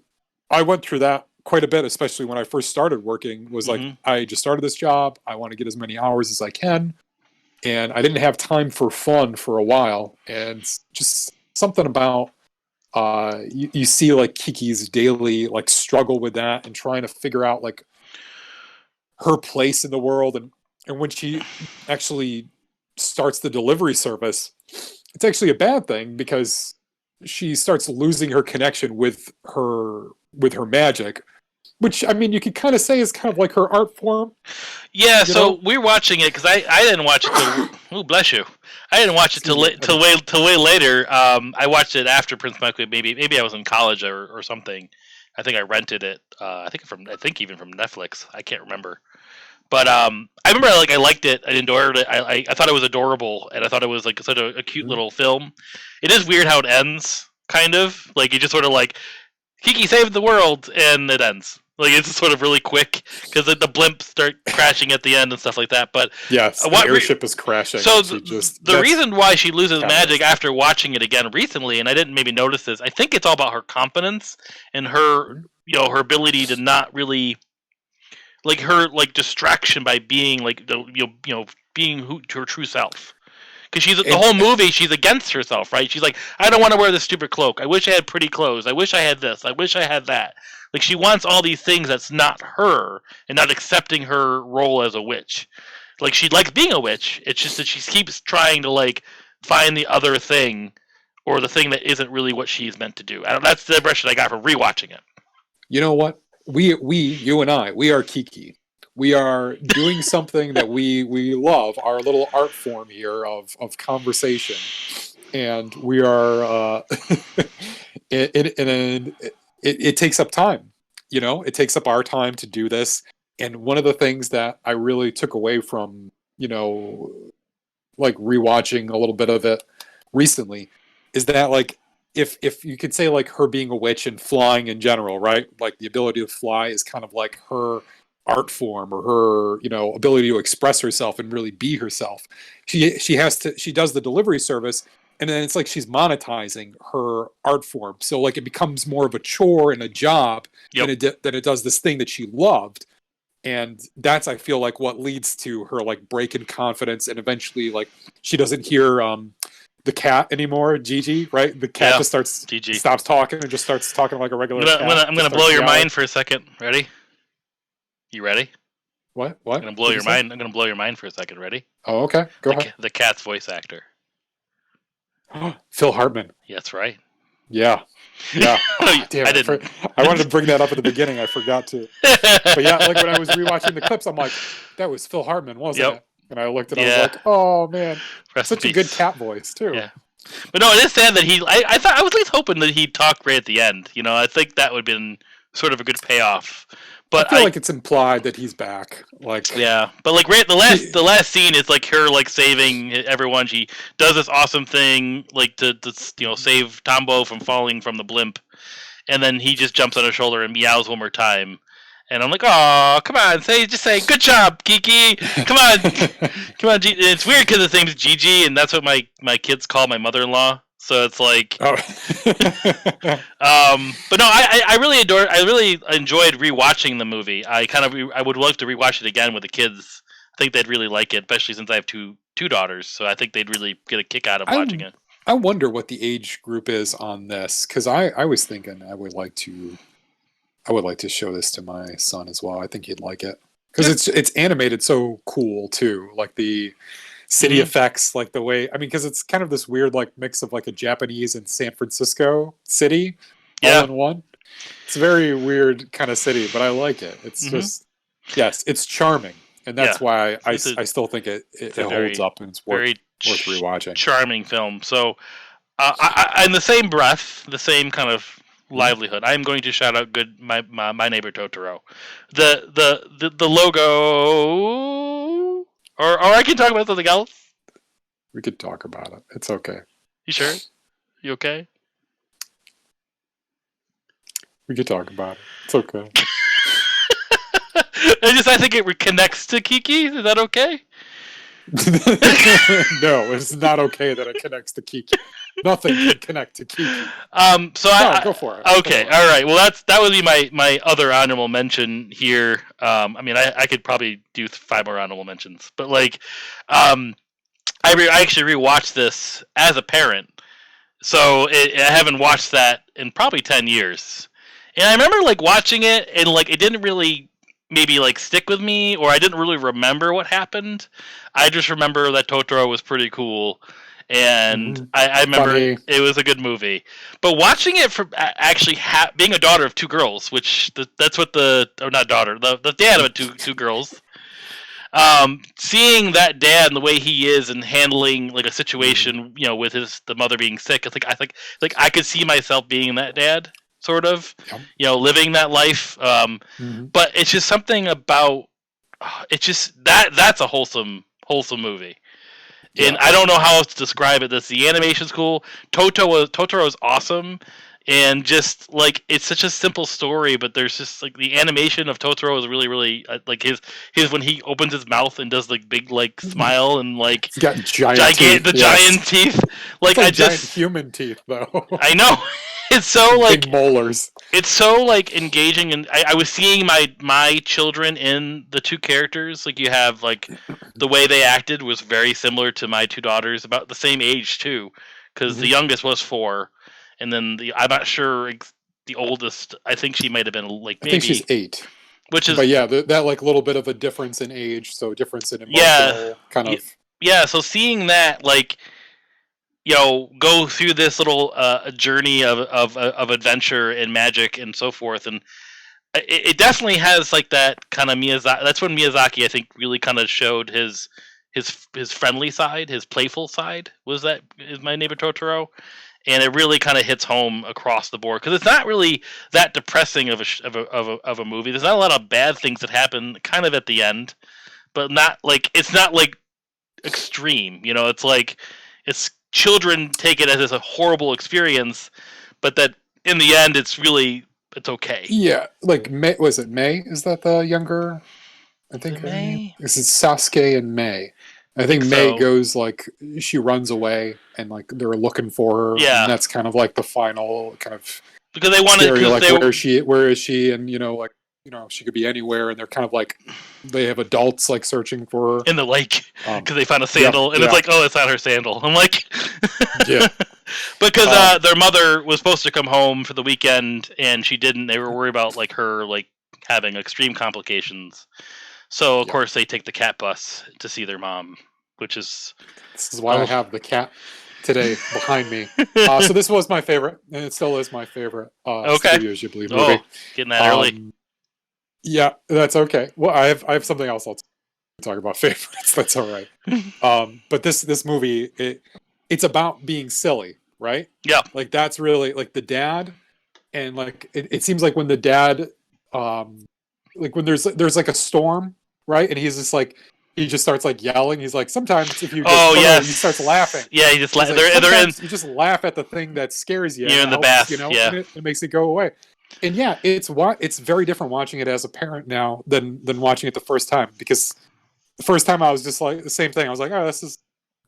I went through that quite a bit, especially when I first started working. Was like I just started this job. I want to get as many hours as I can, and I didn't have time for fun for a while. And just something about. You see Kiki's daily struggle with that and trying to figure out her place in the world, and when she actually starts the delivery service, it's actually a bad thing because she starts losing her connection with her magic, which I mean you could kind of say is kind of like her art form. Yeah, so we're watching it because I didn't watch it till oh bless you. I didn't watch it till way later. I watched it after Prince Michael. Maybe I was in college or something. I think I rented it. I think even from Netflix. I can't remember. But I remember I liked it. I adored it. I thought it was adorable, and I thought it was like such a cute little film. It is weird how it ends, kind of like you just sort of like Kiki saved the world, and it ends. Like it's sort of really quick because the blimps start crashing at the end and stuff like that. But yes, the airship is crashing. So the reason why she loses magic after watching it again recently, and I didn't maybe notice this, I think it's all about her confidence and her her ability to not really like her distraction by being like being her true self. Because she's the whole movie, she's against herself, right? She's like, I don't want to wear this stupid cloak. I wish I had pretty clothes. I wish I had this. I wish I had that. Like she wants all these things that's not her, and not accepting her role as a witch. Like she likes being a witch. It's just that she keeps trying to like find the other thing, or the thing that isn't really what she's meant to do. That's the impression I got from rewatching it. You know what? You and I, we are Kiki. We are doing something that we love, our little art form here of conversation, and we are. It takes up time, It takes up our time to do this, and one of the things that I really took away from, like rewatching a little bit of it recently, is that like if you could say like her being a witch and flying in general, right? Like the ability to fly is kind of like her art form or her ability to express herself and really be herself. She does the delivery service, and then it's like she's monetizing her art form, so like it becomes more of a chore and a job than it does this thing that she loved. And that's, I feel like, what leads to her like break in confidence, and eventually like she doesn't hear the cat anymore, Gigi, right? The cat just stops talking and just starts talking like a regular cat. I'm gonna blow your mind for a second. Ready? You ready? What? I'm gonna blow your mind. I'm gonna blow your mind for a second. Ready? Oh, okay. Go ahead. The cat's voice actor. Phil Hartman. Yeah, that's right. Yeah. Oh, damn, I wanted to bring that up at the beginning. I forgot to. But yeah, like when I was rewatching the clips, I'm like, that was Phil Hartman, wasn't it? And I looked at it, I was like, oh man, such a good cat voice too. Yeah. But no, it is sad that I thought I was at least hoping that he'd talk right at the end. I think that would have been sort of a good payoff. But I feel like it's implied that he's back. Like but like right the last scene is like her like saving everyone. She does this awesome thing like to save Tombo from falling from the blimp, and then he just jumps on her shoulder and meows one more time. And I'm like, oh, come on, just say good job, Kiki. Come on, come on. It's weird because his name's Gigi, and that's what my kids call my mother-in-law. So it's like, but no, I really enjoyed rewatching the movie. I would love to rewatch it again with the kids. I think they'd really like it, especially since I have two daughters. So I think they'd really get a kick out of watching it. I wonder what the age group is on this, because I was thinking I would like to show this to my son as well. I think he'd like it because it's animated so cool too, like the city effects, like the way, because it's kind of this weird like mix of like a Japanese and San Francisco city all in one. It's a very weird kind of city, but I like it. It's just, yes, it's charming, and that's why I still think it holds up and it's worth rewatching. Charming film. So, in the same breath, the same kind of livelihood, I'm going to shout out my neighbor Totoro. The logo. Or I can talk about something else. We could talk about it. It's okay. You sure? You okay? We could talk about it. It's okay. I think it connects to Kiki. Is that okay? No, it's not okay that it connects to Kiki. Nothing can connect to Kiki. Go for it. Okay, all right. Well, that would be my other honorable mention here. I could probably do 5 more honorable mentions, but like, I actually rewatched this as a parent, so I haven't watched that in probably 10 years, and I remember like watching it and like it didn't really maybe like stick with me, or I didn't really remember what happened. I just remember that Totoro was pretty cool. And I remember it was a good movie. But watching it from actually being a daughter of 2 girls, which that's what not daughter, the dad of 2 girls, seeing that dad and the way he is and handling like a situation, with the mother being sick, I think I could see myself being that dad, sort of, living that life. But it's just something about it's just that's a wholesome movie. Yeah. And I don't know how else to describe it. The animation's cool. Totoro is awesome, and just like it's such a simple story, but there's just like the animation of Totoro is really, really like his when he opens his mouth and does like big like smile and like he's got giant teeth. Giant teeth. Like I giant human teeth though. I know. It's so like big molars. It's so like engaging, and I was seeing my children in the two characters. Like you have like the way they acted was very similar to my two daughters, about the same age too, because the youngest was 4, and then I'm not sure the oldest. I think she might have been like maybe I think she's 8. Which is but yeah, that like little bit of a difference in age, so difference in emotional kind of So seeing that like. Go through this little journey of adventure and magic and so forth, and it definitely has like that kind of Miyazaki. That's when Miyazaki, I think, really kind of showed his friendly side, his playful side. Was My Neighbor Totoro, and it really kind of hits home across the board because it's not really that depressing of a movie. There's not a lot of bad things that happen, kind of at the end, but it's not like extreme. It's like it's. Children take it as a horrible experience, but that in the end it's okay. Yeah, like May, was it May? Is that the younger? I think May. This is Sasuke and May. I think May goes like she runs away and like they're looking for her. Yeah, and that's kind of like the final kind of because they wanted like where is she and like she could be anywhere, and they're kind of like they have adults like searching for her in the lake because they found a sandal, and it's like, oh, it's not her sandal. I'm like, yeah, because their mother was supposed to come home for the weekend and she didn't. They were worried about like her like having extreme complications, so of course they take the cat bus to see their mom, which is this is why I have the cat today behind me. So this was my favorite, and it still is my favorite Studio Ghibli movie. Getting that early. Yeah, that's okay. Well, I have something else I'll talk about favorites. That's all right. But this movie, it's about being silly, right? Yeah. Like that's really like the dad, and like it seems like when the dad, like when there's like a storm, right? And he's just like he just starts like yelling. He's like sometimes if you he starts laughing. Yeah, he just you just laugh at the thing that scares you. You're in the bath, and it makes it go away. And yeah, it's very different watching it as a parent now than watching it the first time, because the first time I was just like the same thing. I was like, oh, this is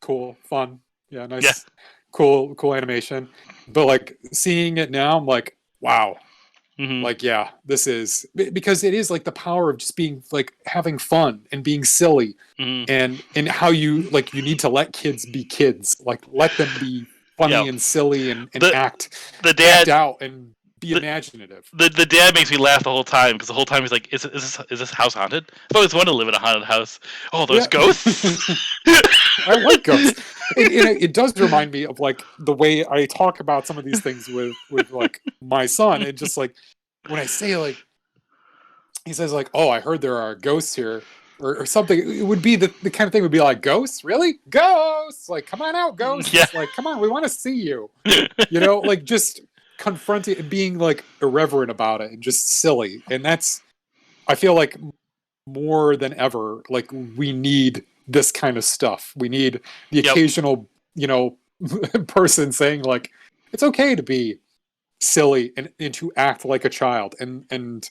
cool, fun, nice, cool animation. But like seeing it now, I'm like, wow, like this is because it is like the power of just being like having fun and being silly, and how you need to let kids be kids, like let them be funny and silly and act out and be imaginative. The dad makes me laugh the whole time because the whole time he's like, "Is this house haunted? I've always wanted to live in a haunted house. Oh, those ghosts! I like ghosts. It does remind me of like the way I talk about some of these things with like my son. It just like when I say like he says like, "Oh, I heard there are ghosts here." Or something. It would be the kind of thing would be like, ghosts? Really? Ghosts? Like, come on out, ghosts! Yeah. Like, come on, we want to see you. Like just confronting and being like irreverent about it and just silly. And that's, I feel like more than ever, like we need this kind of stuff. We need the occasional, person saying like, it's okay to be silly and to act like a child. And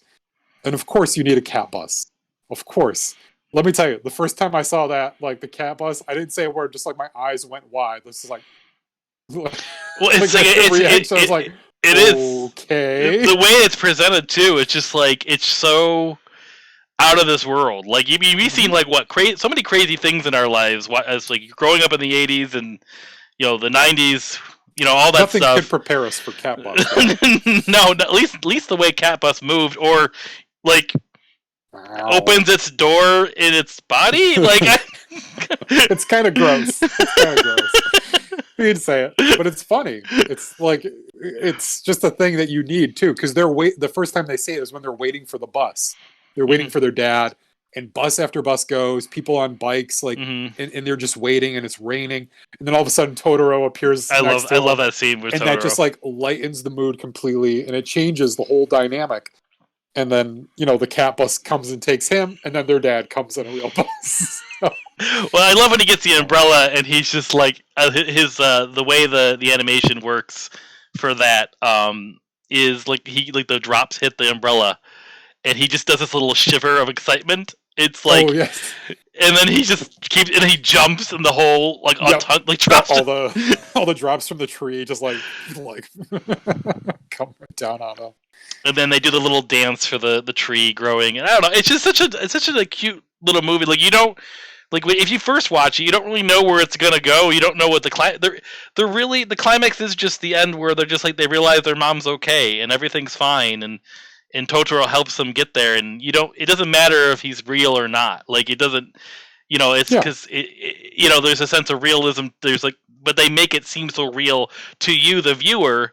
of course you need a cat bus. Of course. Let me tell you, the first time I saw that, like the cat bus, I didn't say a word, just like my eyes went wide. This is like, well, it's I was like, it is okay. The way it's presented too. It's just like it's so out of this world. Like we've seen like so many crazy things in our lives. As like growing up in the '80s and the '90s, all that Nothing stuff. Could prepare us for Cat Bus. No, at least the way Cat Bus moved, or like opens its door in its body. Like it's kind of gross. You'd say it, but it's funny. It's like it's just a thing that you need too, because the first time they say it is when they're waiting for the bus. They're waiting for their dad, and bus after bus goes. People on bikes, like, and they're just waiting, and it's raining, and then all of a sudden Totoro appears. I love that scene with and Totoro. That just like lightens the mood completely, and it changes the whole dynamic. and then the cat bus comes and takes him, and then their dad comes in a real bus. Well, I love when he gets the umbrella and he's just like his the way the animation works for that is like the drops hit the umbrella and he just does this little shiver of excitement. It's like, oh yes, and then he just keeps and he jumps and the whole like drops all the drops from the tree just like come down on him. And then they do the little dance for the tree growing, and I don't know. It's just such a cute little movie. Like you don't like if you first watch it, you don't really know where it's gonna go. You don't know what they're really the climax is just the end where they're just like they realize their mom's okay and everything's fine, and Totoro helps them get there, and it doesn't matter if he's real or not. Like it doesn't, it's because there's a sense of realism. There's like, but they make it seem so real to you, the viewer.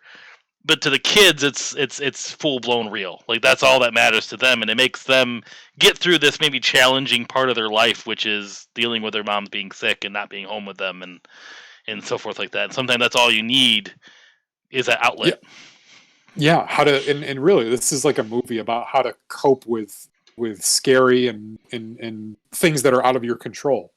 But to the kids, it's full blown real. Like that's all that matters to them, and it makes them get through this maybe challenging part of their life, which is dealing with their moms being sick and not being home with them, and so forth like that. And sometimes that's all you need is that outlet. Yeah, how to and really, this is like a movie about how to cope with scary and things that are out of your control.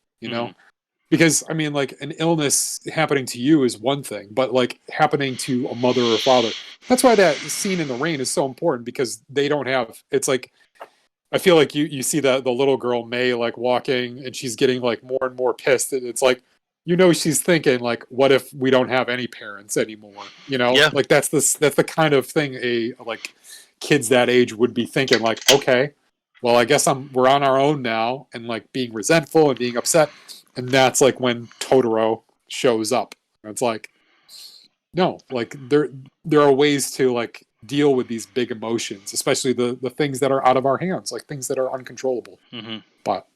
Because I mean, like an illness happening to you is one thing, but like happening to a mother or father, that's why that scene in the rain is so important, because they don't have. It's like I feel like you see the little girl May like walking, and she's getting like more and more pissed. And it's like she's thinking like, what if we don't have any parents anymore? Like that's the kind of thing like kids that age would be thinking. Like, okay, well, I guess we're on our own now, and like being resentful and being upset. And that's like when Totoro shows up. It's like, no, like there are ways to like deal with these big emotions, especially the things that are out of our hands, like things that are uncontrollable. Mm-hmm. But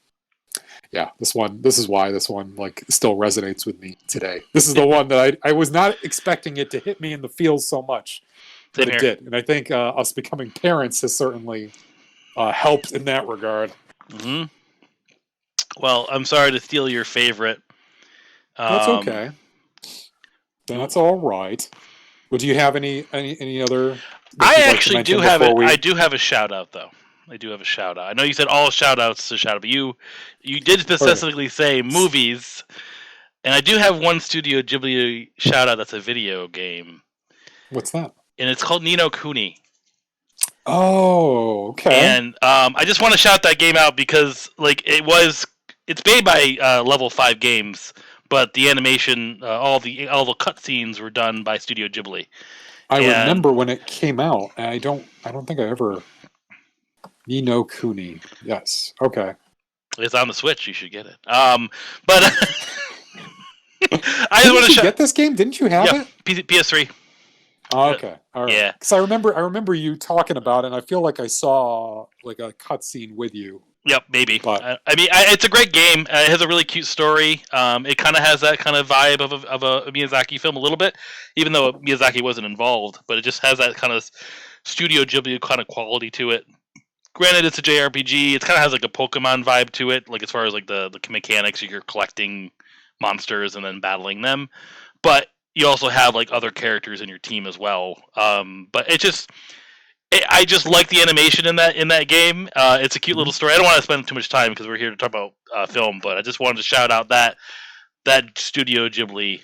yeah, this is why this one like still resonates with me today. This is the one that I was not expecting it to hit me in the feels so much, but it did. And I think us becoming parents has certainly helped in that regard. Mm-hmm. Well, I'm sorry to steal your favorite. That's okay. That's all right. Well, do you have any other? I actually do have it. I do have a shout out though. I do have a shout out. I know you said all shout outs to shout out, but you did specifically say movies, and I do have one Studio Ghibli shout out that's a video game. What's that? And it's called Ni no Kuni. Oh, okay. And I just want to shout that game out because like it's made by Level 5 Games, but the animation, all the cutscenes were done by Studio Ghibli. I remember when it came out. And I don't think I ever. Ni no Kuni. Yes. Okay. It's on the Switch. You should get it. But I just want to get this game. Didn't you have it? PS3. Oh, okay. All right. Yeah. Because I remember you talking about it, and I feel like I saw like a cutscene with you. Yep, maybe. But I mean, it's a great game. It has a really cute story. It kind of has that kind of vibe of a Miyazaki film a little bit, even though Miyazaki wasn't involved. But it just has that kind of Studio Ghibli kind of quality to it. Granted, it's a JRPG. It kind of has like a Pokemon vibe to it, like as far as like the mechanics, you're collecting monsters and then battling them. But you also have like other characters in your team as well. But I just like the animation in that game. It's a cute little story. I don't want to spend too much time because we're here to talk about film, but I just wanted to shout out that Studio Ghibli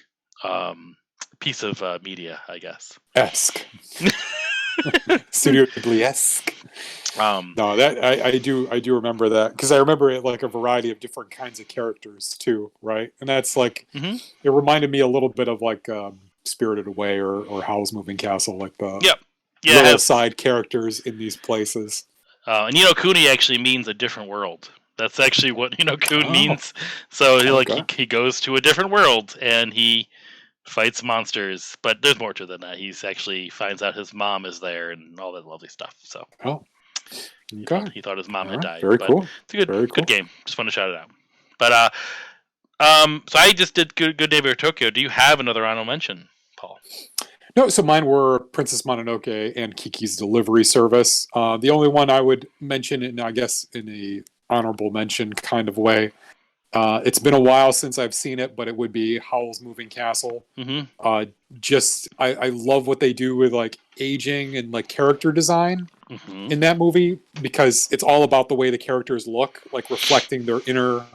piece of media, I guess. Esque. Studio Ghibli-esque. No, that I do remember that, because I remember it like a variety of different kinds of characters too, right? And that's like it reminded me a little bit of like Spirited Away or Howl's Moving Castle, like the little side characters in these places. And Ni no Kuni actually means a different world. That's actually what Ni no Kuni means. So he goes to a different world and he fights monsters, but there's more to it than that. He's actually finds out his mom is there and all that lovely stuff. So he thought his mom had died. Very cool. It's a good game. Just want to shout it out. But so I just did Good Neighbor Tokyo. Do you have another honorable mention, Paul? No, so mine were Princess Mononoke and Kiki's Delivery Service. The only one I would mention, and I guess in a honorable mention kind of way, It's been a while since I've seen it, but it would be Howl's Moving Castle. Mm-hmm. I love what they do with like aging and like character design in that movie, because it's all about the way the characters look, like reflecting their inner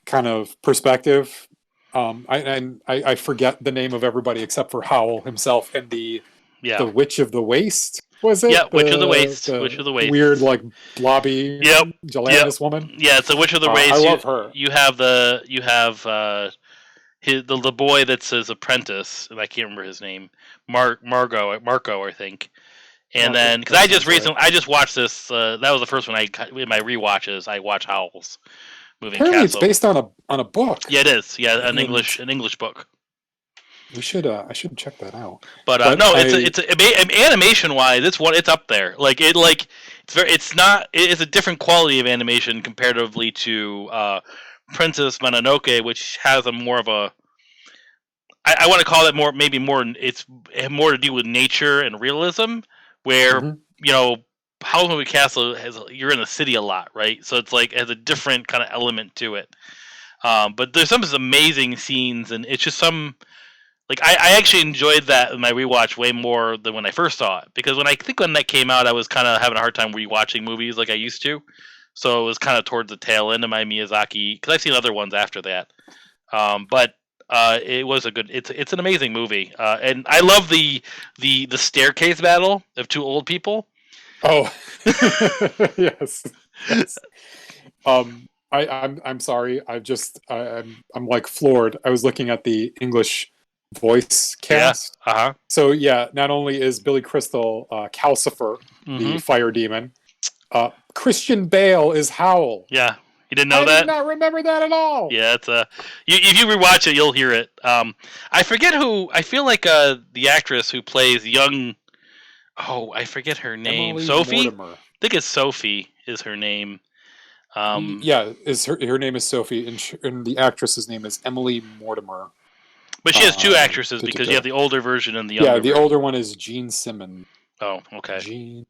kind of perspective. I forget the name of everybody except for Howl himself and the Witch of the Waste. Was it? Yeah, Witch of the Waste. Witch of the Waste. Weird, like blobby, gelatinous woman. Yeah, it's a Witch of the Waste. I love her. You have the boy that's his apprentice, and I can't remember his name, Marco, I think. And then because I just watched this. That was the first one in my rewatches. I watched Howl's Moving Castle. It's based on a book. Yeah, it is. Yeah, an English book. We should. I should check that out. But no, it's animation wise, it's up there. It's a different quality of animation comparatively to Princess Mononoke, which has a more of a. I want to call it more. It's more to do with nature and realism, where Howl's Moving Castle you're in the city a lot, right? So it's like it has a different kind of element to it. But there's some amazing scenes, and it's just some. Like I actually enjoyed that in my rewatch way more than when I first saw it, because when that came out, I was kind of having a hard time rewatching movies like I used to, so it was kind of towards the tail end of my Miyazaki, because I've seen other ones after that. But it was it's an amazing movie, and I love the staircase battle of two old people. Oh, yes. I'm sorry. I'm like floored. I was looking at the English voice cast. Yeah. So not only is Billy Crystal Calcifer, the fire demon, Christian Bale is Howl. Yeah, you didn't know that? I did not remember that at all. Yeah, it's if you rewatch it, you'll hear it. I forget who. I feel like the actress who plays young. Oh, I forget her name. Emily Sophie. Mortimer. I think it's Sophie is her name. Is her name is Sophie, and the actress's name is Emily Mortimer. But she has two actresses, because you have the older version and the younger. Yeah, the older one is Jean Simmons. Oh, okay. Jean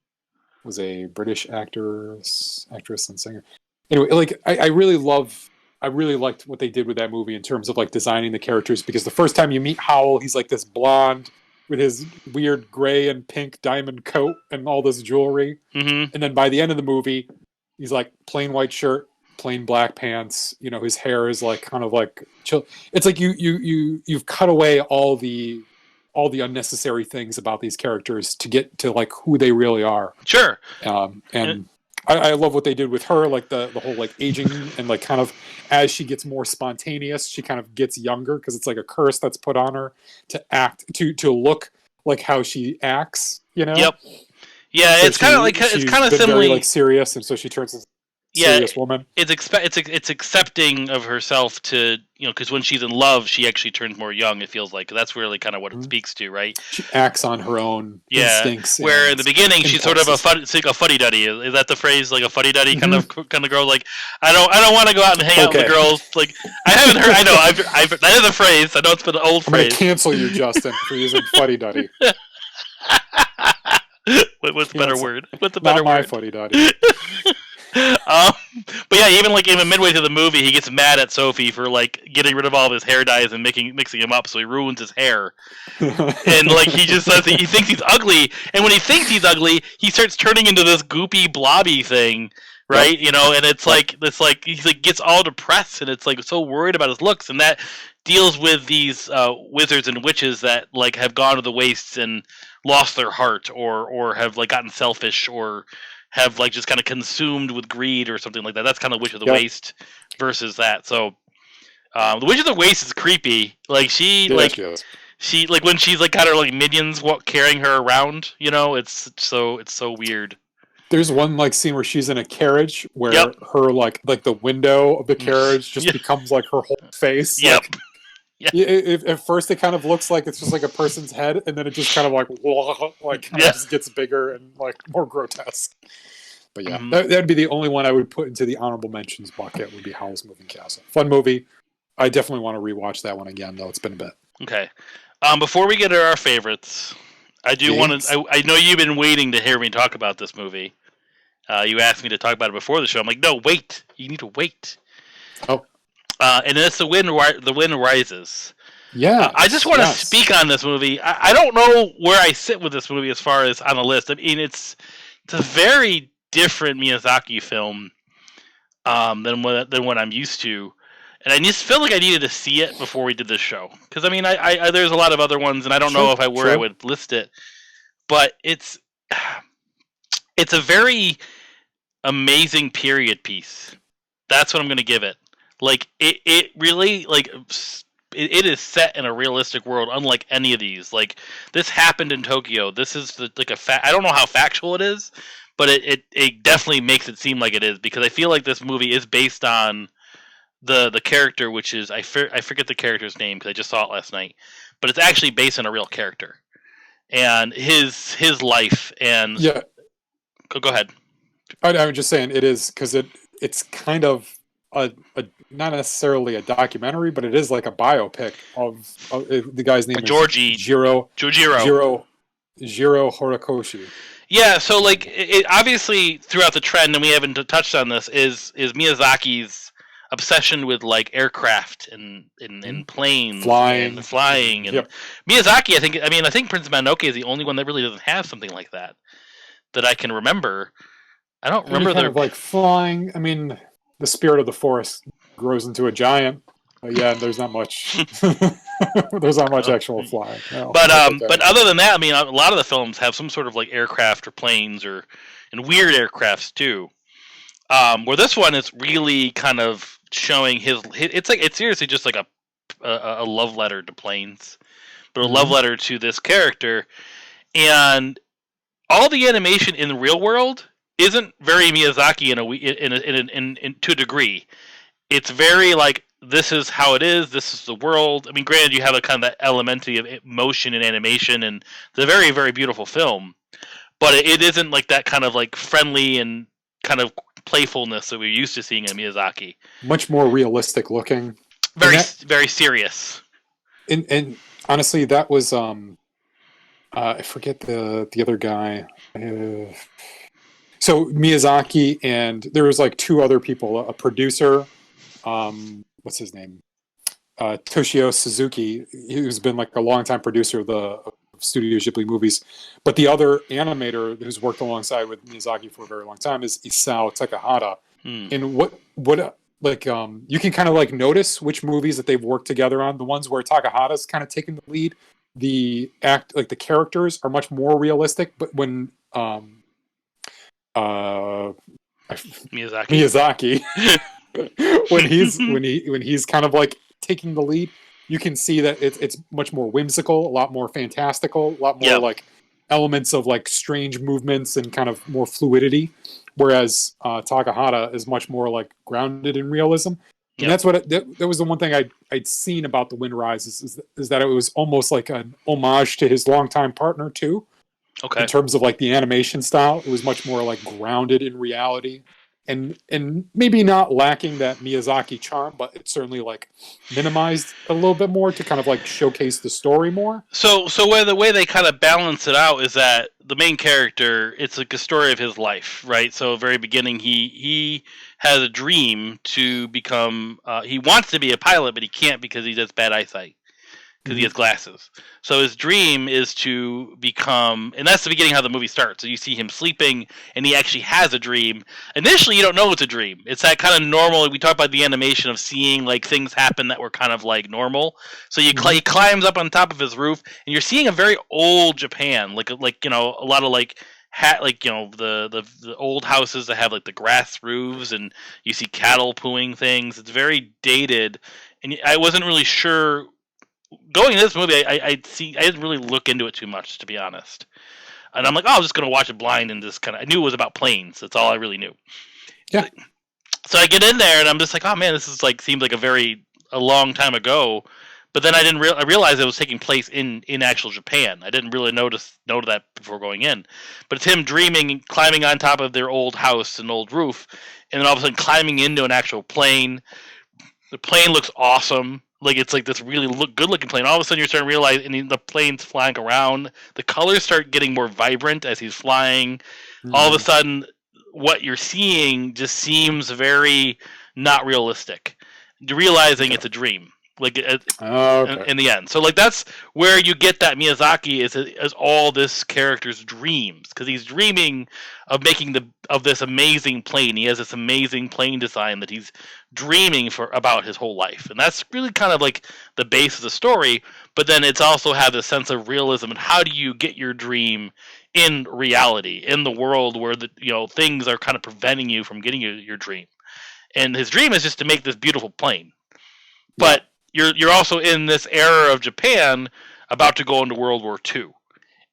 was a British actress and singer. Anyway, like I really liked what they did with that movie in terms of like designing the characters, because the first time you meet Howl, he's like this blonde with his weird gray and pink diamond coat and all this jewelry, and then by the end of the movie, he's like plain white shirt, plain black pants. His hair is like kind of like chill. It's like you've cut away all the unnecessary things about these characters to get to like who they really are. Sure. And I love what they did with her, like the whole like aging, and like kind of as she gets more spontaneous, she kind of gets younger, because it's like a curse that's put on her to act to look like how she acts. Yep. Yeah, so it's kind of similar. Very like serious, and so she turns into serious woman. It's accepting of herself to, because when she's in love, she actually turns more young. It feels like that's really kind of what it speaks to, right? She acts on her own instincts. Where in the beginning she's sort of a fuddy-duddy. Is that the phrase? Like a fuddy-duddy kind of girl. Like I don't want to go out and hang out with the girls. Like I haven't heard. I know. I've that is a phrase. I know it's been an old phrase. I'm gonna cancel you, Justin, for using fuddy-duddy. What's the better word? What's the better word? Not my fuddy-duddy. But yeah, even midway through the movie, he gets mad at Sophie for like getting rid of all of his hair dyes and mixing them up, so he ruins his hair. And like he just says he thinks he's ugly, and when he thinks he's ugly, he starts turning into this goopy, blobby thing, right? And it's like he's like gets all depressed, and it's like so worried about his looks, and that deals with these wizards and witches that like have gone to the wastes and lost their heart, or have like gotten selfish, or have like just kind of consumed with greed or something like that. That's kind of Witch of the Waste versus that. So the Witch of the Waste is creepy. Like she like when she's like got her like minions carrying her around, it's so weird. There's one like scene where she's in a carriage where her like the window of the carriage just becomes like her whole face. Yep. At first it kind of looks like it's just like a person's head, and then it just kind of just gets bigger and like more grotesque. But yeah, that'd be the only one I would put into the honorable mentions bucket, would be Howl's Moving Castle. Fun movie. I definitely want to rewatch that one again, though. It's been a bit. Okay. Before we get to our favorites, I do want to. I know you've been waiting to hear me talk about this movie. You asked me to talk about it before the show. I'm like, no, wait. You need to wait. Oh. and it's the wind rises. I just Yes, want to yes. speak on this movie. I don't know where I sit with this movie as far as on the list. I mean, it's a very different Miyazaki film than what I'm used to, and I just felt like I needed to see it before we did this show. Because I mean, I there's a lot of other ones, and I don't know Sure, if I sure. would list it, but it's a very amazing period piece. That's what I'm going to give it. Like it really like it is set in a realistic world, unlike any of these. Like this happened in Tokyo. This is like a fact. I don't know how factual it is, but it definitely makes it seem like it is, because I feel like this movie is based on the character, which is I forget the character's name because I just saw it last night, but it's actually based on a real character and his life. And Yeah, go ahead. I'm just saying it is because it's kind of a not necessarily a documentary, but it is like a biopic of the guy's name is Jojiro. Jiro Horikoshi. Yeah, so like it obviously throughout the trend, and we haven't touched on this, is Miyazaki's obsession with like aircraft and planes and flying. And Yep. Miyazaki, I think Prince Mononoke is the only one that really doesn't have something like that I can remember. I don't Any remember kind of like flying. I mean, the spirit of the forest grows into a giant. But yeah, there's not much. There's not much actual flying. No, but other than that, I mean, a lot of the films have some sort of like aircraft or planes and weird aircrafts too. Where this one is really kind of showing it's seriously just like a love letter to planes, but a love letter to this character. And all the animation in the real world isn't very Miyazaki to a degree. It's very like, this is how it is. This is the world. I mean, granted, you have a kind of that elementary of motion and animation, and it's a very, very beautiful film. But it isn't like that kind of like friendly and kind of playfulness that we're used to seeing in Miyazaki. Much more realistic looking. Very serious. And honestly, that was I forget the other guy. So Miyazaki, and there was like two other people, a producer, what's his name? Toshio Suzuki, who's been like a longtime producer of Studio Ghibli movies. But the other animator who's worked alongside with Miyazaki for a very long time is Isao Takahata. And what like you can kind of like notice which movies that they've worked together on. The ones where Takahata's kind of taken the lead, the characters are much more realistic. But when Miyazaki when he's kind of like taking the lead, you can see that it's much more whimsical, a lot more fantastical, a lot more like elements of like strange movements and kind of more fluidity, whereas Takahata is much more like grounded in realism. And that's what that was the one thing I'd seen about The Wind Rises is that it was almost like an homage to his longtime partner too. Okay. In terms of like the animation style, it was much more like grounded in reality, and maybe not lacking that Miyazaki charm, but it certainly like minimized a little bit more to kind of like showcase the story more. So where the way they kind of balance it out is that the main character, it's like a story of his life, right? So very beginning, he has a dream to become. He wants to be a pilot, but he can't because he has bad eyesight. Because he has glasses. So his dream is to become, and that's the beginning how the movie starts. So you see him sleeping, and he actually has a dream. Initially, you don't know it's a dream. It's that kind of normal. We talk about the animation of seeing like things happen that were kind of like normal. So he climbs up on top of his roof, and you're seeing a very old Japan, like a lot of like the old houses that have like the grass roofs, and you see cattle pooing things. It's very dated, and I wasn't really sure. Going into this movie, I didn't really look into it too much, to be honest. And I'm like, I'm just gonna watch it blind and just kind of. I knew it was about planes. That's all I really knew. Yeah. So I get in there and I'm just like, oh man, this is like seems like a long time ago. But then I realized it was taking place in actual Japan. I didn't really note that before going in. But it's him dreaming and climbing on top of their old house and old roof, and then all of a sudden climbing into an actual plane. The plane looks awesome. Like it's like this really good looking plane. All of a sudden you're starting to realize, and the plane's flying around. The colors start getting more vibrant as he's flying. All of a sudden, what you're seeing just seems very not realistic. realizing it's a dream. Like Okay. in the end, so like that's where you get that Miyazaki is all this character's dreams, because he's dreaming of making this amazing plane. He has this amazing plane design that he's dreaming for about his whole life, and that's really kind of like the base of the story. But then it's also had a sense of realism, and how do you get your dream in reality, in the world where things are kind of preventing you from getting your dream. And his dream is just to make this beautiful plane, but you're also in this era of Japan about to go into World War II.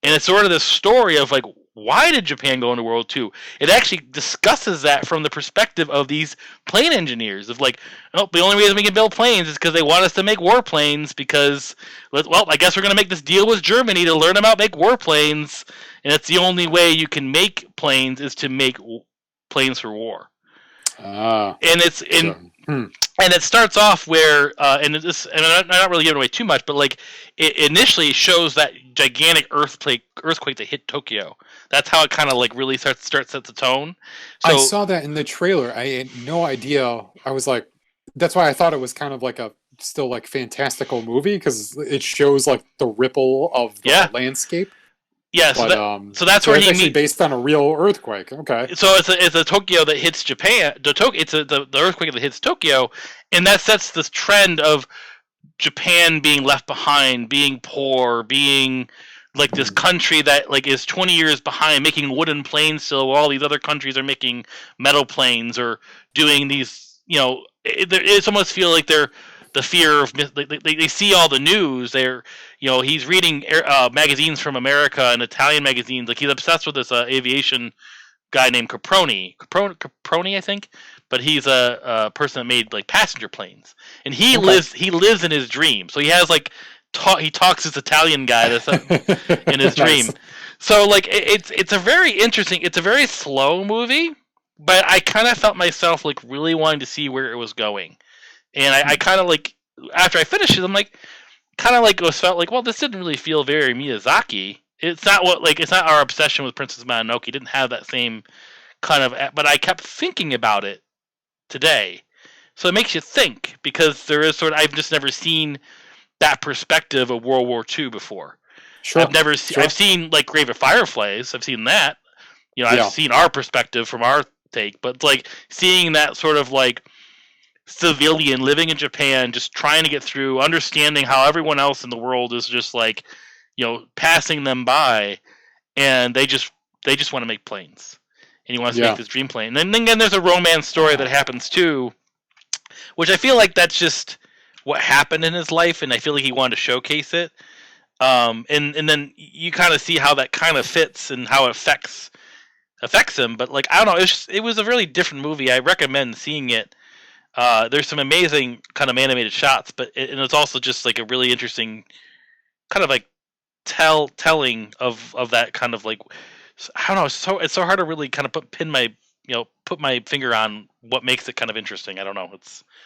And it's sort of this story of like, why did Japan go into World War II? It actually discusses that from the perspective of these plane engineers, of like, oh, the only reason we can build planes is because they want us to make warplanes, because, well, I guess we're going to make this deal with Germany to learn about make warplanes, and it's the only way you can make planes is to make planes for war. And it's in... And it starts off where, and I'm not really giving away too much, but like it initially shows that gigantic earthquake that hit Tokyo. That's how it kind of like really starts sets the tone. So, I saw that in the trailer. I had no idea. I was like, that's why I thought it was kind of like a still like fantastical movie, because it shows like the ripple of the landscape. Yeah, so that's where it's actually based on a real earthquake. Okay. So it's a Tokyo that hits Japan. It's the earthquake that hits Tokyo, and that sets this trend of Japan being left behind, being poor, being like this country that like is 20 years behind, making wooden planes still, while all these other countries are making metal planes or doing these. It's almost feel like they're the fear of they see all the news. He's reading magazines from America and Italian magazines. Like he's obsessed with this aviation guy named Caproni, I think. But he's a person that made like passenger planes, and he lives in his dream. So he has like he talks this Italian guy that's in his dream. So like it's a very interesting. It's a very slow movie, but I kind of felt myself like really wanting to see where it was going. And I kind of like, after I finished it, I'm like, kind of like felt like, well, this didn't really feel very Miyazaki. It's not our obsession with Princess Mononoke. It didn't have that same kind of, but I kept thinking about it today. So it makes you think, because there is I've just never seen that perspective of World War II before. Sure. I've seen like Grave of Fireflies. I've seen that. I've seen our perspective from our take, but like seeing that sort of like civilian living in Japan, just trying to get through, understanding how everyone else in the world is just like, passing them by, and they just want to make planes, and he wants to make this dream plane. And then there's a romance story that happens too, which I feel like that's just what happened in his life, and I feel like he wanted to showcase it. And then you kind of see how that kind of fits and how it affects him. But like, I don't know, it was a really different movie. I recommend seeing it. There's some amazing kind of animated shots, but it's also just like a really interesting kind of like telling of that kind of like, I don't know. It's so hard to really kind of put my finger on what makes it kind of interesting. I don't know.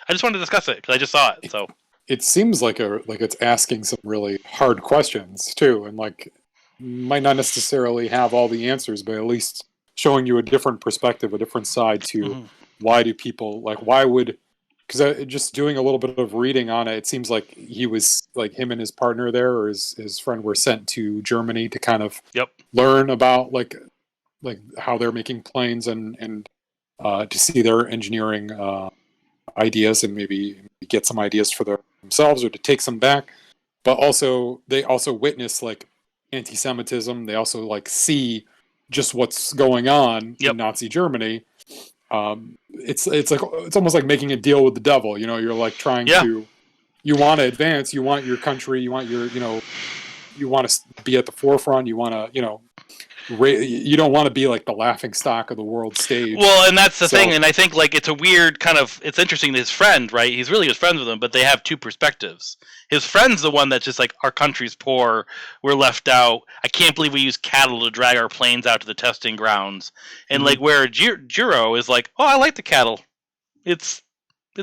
I just wanted to discuss it because I just saw it. So it seems like it's asking some really hard questions too, and like might not necessarily have all the answers, but at least showing you a different perspective, a different side to why do people like, why would, because just doing a little bit of reading on it, it seems like he was like, him and his partner there, or his friend, were sent to Germany to kind of learn about like how they're making planes and to see their engineering ideas, and maybe get some ideas for themselves or to take some back. But also they also witness like anti-Semitism. They also like see just what's going on in Nazi Germany. It's like, it's almost like making a deal with the devil. You're like trying to, you want to advance, you want your country, you want your, you want to be at the forefront, you want to, you don't want to be like the laughing stock of the world stage. Well, and that's the thing, and I think like it's a weird kind of, it's interesting that his friend, right? He's really his friends with him, but they have two perspectives. His friend's the one that's just like, our country's poor, we're left out. I can't believe we use cattle to drag our planes out to the testing grounds. And like where Jiro is like, oh, I like the cattle. It's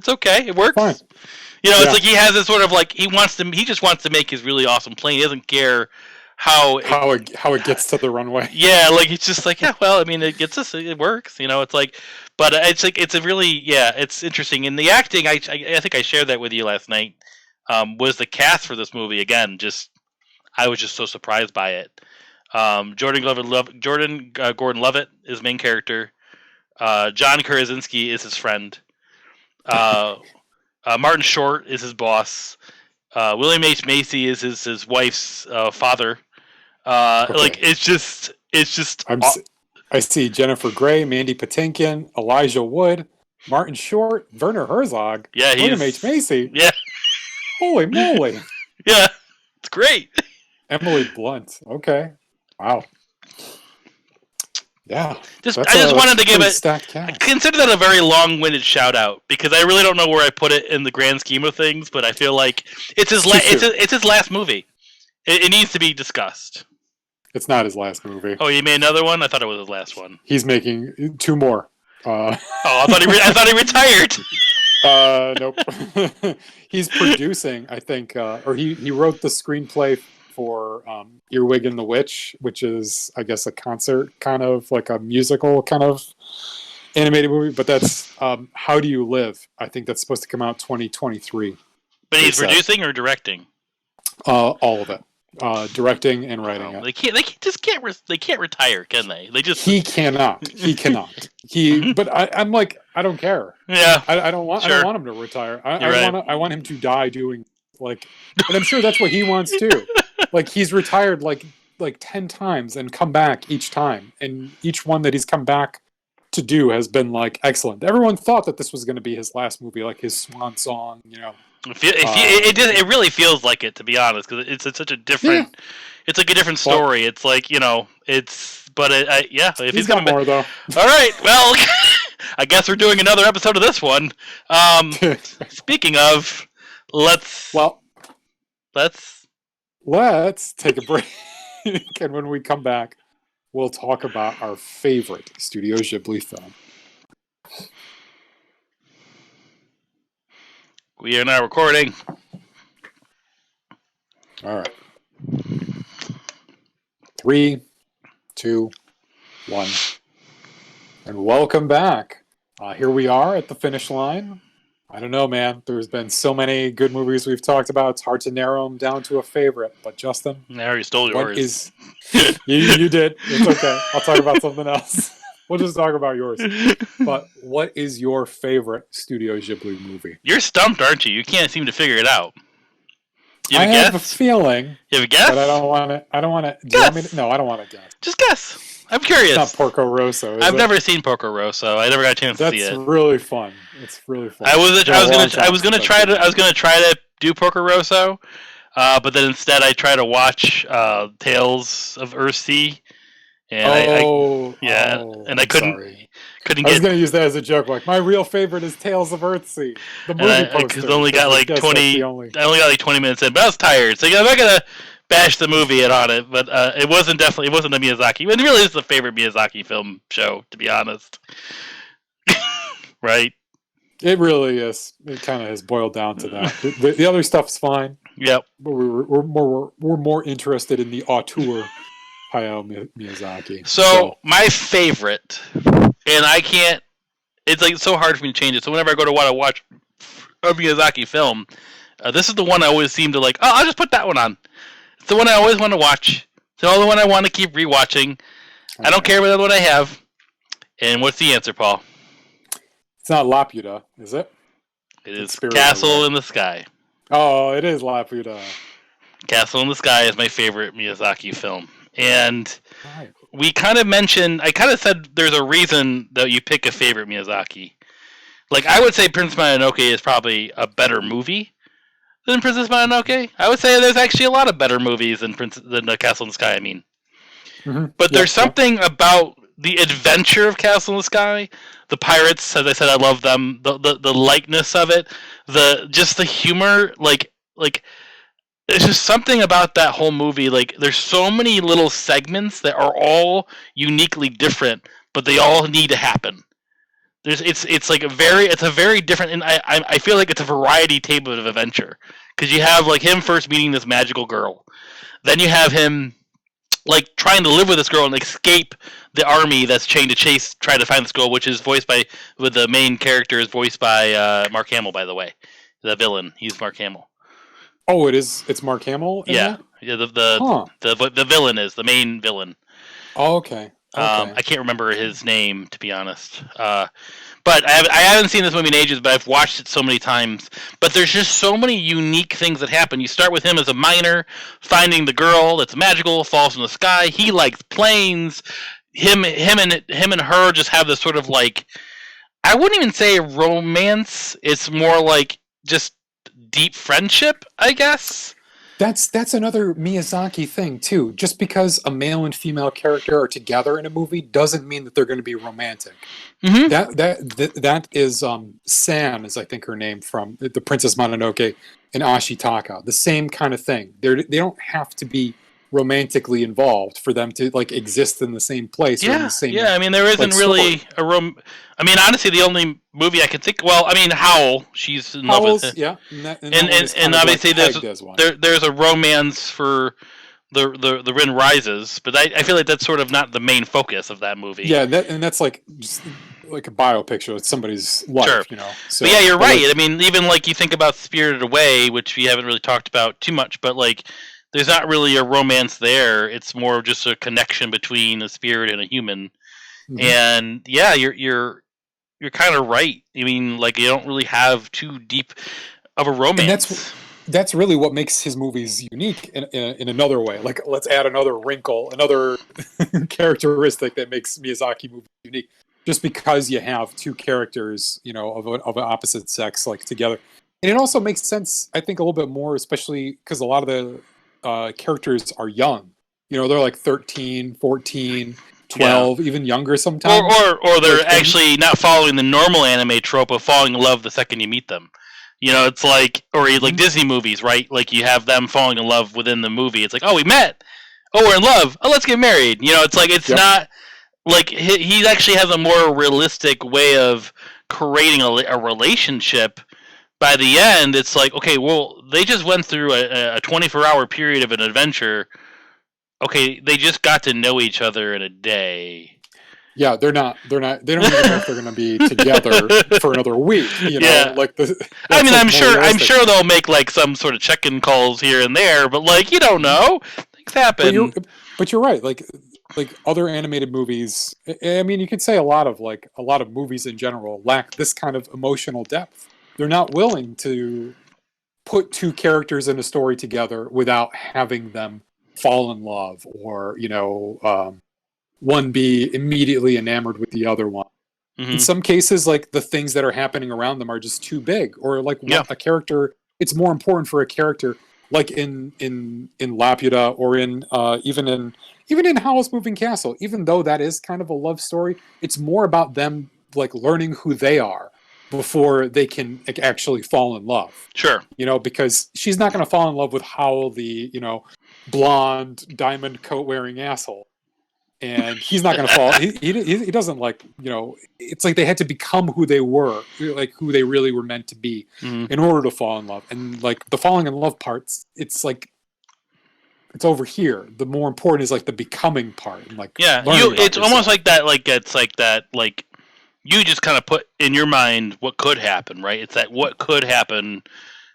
okay, it works. Fine. It's like he has this sort of like, he just wants to make his really awesome plane. He doesn't care how it gets to the runway. Yeah, like it's just like, yeah, well, I mean, it gets us, it works, it's like, but it's like it's a really, it's interesting. And the acting, I think I shared that with you last night. Was the cast for this movie again? Just I was just so surprised by it. Jordan Gordon-Levitt is main character. John Krasinski is his friend. Martin Short is his boss. William H. Macy is his wife's father. Okay. Like it's just. I see Jennifer Grey, Mandy Patinkin, Elijah Wood, Martin Short, Werner Herzog, William H. Macy. Yeah. Holy moly. Yeah, it's great. Emily Blunt. Okay. Wow. Yeah. I just wanted to give it. I consider that a very long-winded shout out because I really don't know where I put it in the grand scheme of things, but I feel like it's his last movie. It needs to be discussed. It's not his last movie. Oh, he made another one? I thought it was his last one. He's making 2 more. I thought he retired. Nope. He's producing, I think, or he wrote the screenplay for Earwig and the Witch, which is, I guess, a concert kind of like a musical kind of animated movie. But that's How Do You Live? I think that's supposed to come out 2023. But he's producing or directing? All of it. Directing and writing it. They can't retire, can they? He cannot. But I'm like, I don't care. Yeah. I don't want him to retire. I want him to die doing like, and I'm sure that's what he wants too. Like he's retired like 10 times and come back each time, and each one that he's come back to do has been like excellent. Everyone thought that this was going to be his last movie, like his swan song, It really feels like it, to be honest, because it's such a different. Yeah. It's like a different story. Well, it's like if he's got more though. All right, well, I guess we're doing another episode of this one. Speaking of, let's take a break, and when we come back, we'll talk about our favorite Studio Ghibli film. We are now recording. All right. 3, 2, 1. And welcome back. Here we are at the finish line. I don't know, man. There's been so many good movies we've talked about. It's hard to narrow them down to a favorite. But Justin, I already stole yours. You did. It's okay. I'll talk about something else. We'll just talk about yours. But what is your favorite Studio Ghibli movie? You're stumped, aren't you? You can't seem to figure it out. I have a feeling. You have a guess? But I don't want to. Do you want me to? No, I don't want to guess. Just guess. I'm curious. It's not Porco Rosso. I've never seen Porco Rosso. I never got a chance to see it. That's really fun. It's really fun. I was gonna try to do Porco Rosso, but then instead I tried to watch Tales of Earthsea. And I couldn't. I was going to use that as a joke. Like, my real favorite is Tales of Earthsea. The movie poster. I only got like 20. I only got like 20 minutes in, but I was tired, so I'm not gonna bash the movie on it. But it wasn't a Miyazaki. It really is the favorite Miyazaki film show, to be honest. Right? It really is. It kind of has boiled down to that. The other stuff's fine. Yep. But we're more interested in the auteur. Hayao Miyazaki. So my favorite, and I can't. It's like so hard for me to change it. So whenever I go to want to watch a Miyazaki film, this is the one I always seem to like. Oh, I'll just put that one on. It's the one I always want to watch. It's the only one I want to keep rewatching. Okay. I don't care what I have. And what's the answer, Paul? It's not Laputa, is it? It is Castle in the Sky. Oh, it is Laputa. Castle in the Sky is my favorite Miyazaki film. And we kind of mentioned, I kind of said there's a reason that you pick a favorite Miyazaki. Like, I would say Princess Mononoke is probably a better movie than Princess Mononoke. I would say there's actually a lot of better movies than Castle in the Sky, Mm-hmm. But there's something about the adventure of Castle in the Sky, the pirates, as I said, I love them, the likeness of it, just the humor, like there's just something about that whole movie. Like, there's so many little segments that are all uniquely different, but they all need to happen. It's a very different, and I feel like it's a variety table of adventure, because you have like him first meeting this magical girl, then you have him like trying to live with this girl and escape the army that's chained to try to find this girl, which is voiced by with the main character is voiced by Mark Hamill, by the way, the villain. He's Mark Hamill. Oh, it is. It's Mark Hamill. Yeah, the villain is the main villain. Oh, okay. I can't remember his name, to be honest. But I haven't seen this movie in ages, but I've watched it so many times. But there's just so many unique things that happen. You start with him as a miner, finding the girl that's magical, falls from the sky. He likes planes. Him and her just have this sort of like, I wouldn't even say romance. It's more like just deep friendship, I guess. That's another Miyazaki thing too. Just because a male and female character are together in a movie doesn't mean that they're going to be romantic. Mm-hmm. That is San, is I think her name, from the Princess Mononoke and Ashitaka. The same kind of thing. They don't have to be romantically involved for them to like exist in the same place. Yeah, or in the same, I mean, there isn't really story. I mean, honestly, the only movie I can think. Well, I mean, Howl. She's in love with him. Yeah, and obviously there's a romance for the Rin Rises, but I feel like that's sort of not the main focus of that movie. Yeah, that's like just like a biopic show. It's somebody's life, sure. you know. So, but yeah, you're right. I mean, even like you think about Spirited Away, which we haven't really talked about too much, but like there's not really a romance there. It's more just a connection between a spirit and a human. Mm-hmm. And yeah, you're kind of right. I mean, like you don't really have too deep of a romance. And that's really what makes his movies unique in another way. Like, let's add another wrinkle, another characteristic that makes Miyazaki movies unique. Just because you have two characters, you know, of an opposite sex, like together. And it also makes sense, I think, a little bit more, especially because a lot of the characters are young. You know, they're like 13, 14, 12, even younger sometimes. Or they're actually not following the normal anime trope of falling in love the second you meet them. You know, it's like, or like Disney movies, right? Like you have them falling in love within the movie. It's like, oh, we met. Oh, we're in love. Oh, let's get married. You know, it's like, it's not like he actually has a more realistic way of creating a relationship. By the end, it's like, okay, well, they just went through a 24-hour period of an adventure. Okay, they just got to know each other in a day. Yeah, they don't even know if they're going to be together for another week. You know, yeah. Like I mean, I'm sure they'll make like some sort of check-in calls here and there, but like you don't know, things happen. But you're right. Like other animated movies. I mean, you could say a lot of movies in general lack this kind of emotional depth. They're not willing to put two characters in a story together without having them fall in love, or you know. One be immediately enamored with the other one. Mm-hmm. In some cases, like the things that are happening around them are just too big, or like a character. It's more important for a character, like in Laputa, or even in Howl's Moving Castle. Even though that is kind of a love story, it's more about them like learning who they are before they can actually fall in love. Sure, you know, because she's not going to fall in love with Howl, the blonde diamond coat wearing asshole. And he's not going to fall. He doesn't like, you know, it's like they had to become who they were, like who they really were meant to be in order to fall in love. And like the falling in love parts, it's like, it's over here. The more important is like the becoming part. And like, it's almost like that. Like, it's like that, like you just kind of put in your mind what could happen, right? It's that what could happen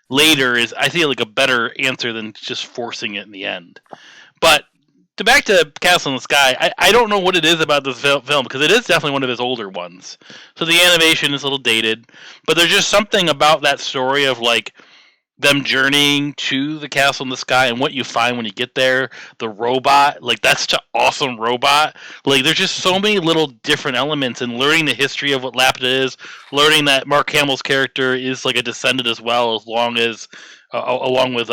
later is, I feel like, a better answer than just forcing it in the end. But back to Castle in the Sky, I don't know what it is about this film, because it is definitely one of his older ones. So the animation is a little dated, but there's just something about that story of like them journeying to the Castle in the Sky and what you find when you get there. The robot, like that's such an awesome robot. Like there's just so many little different elements, and learning the history of what Laputa is, learning that Mark Hamill's character is like a descendant as well, along with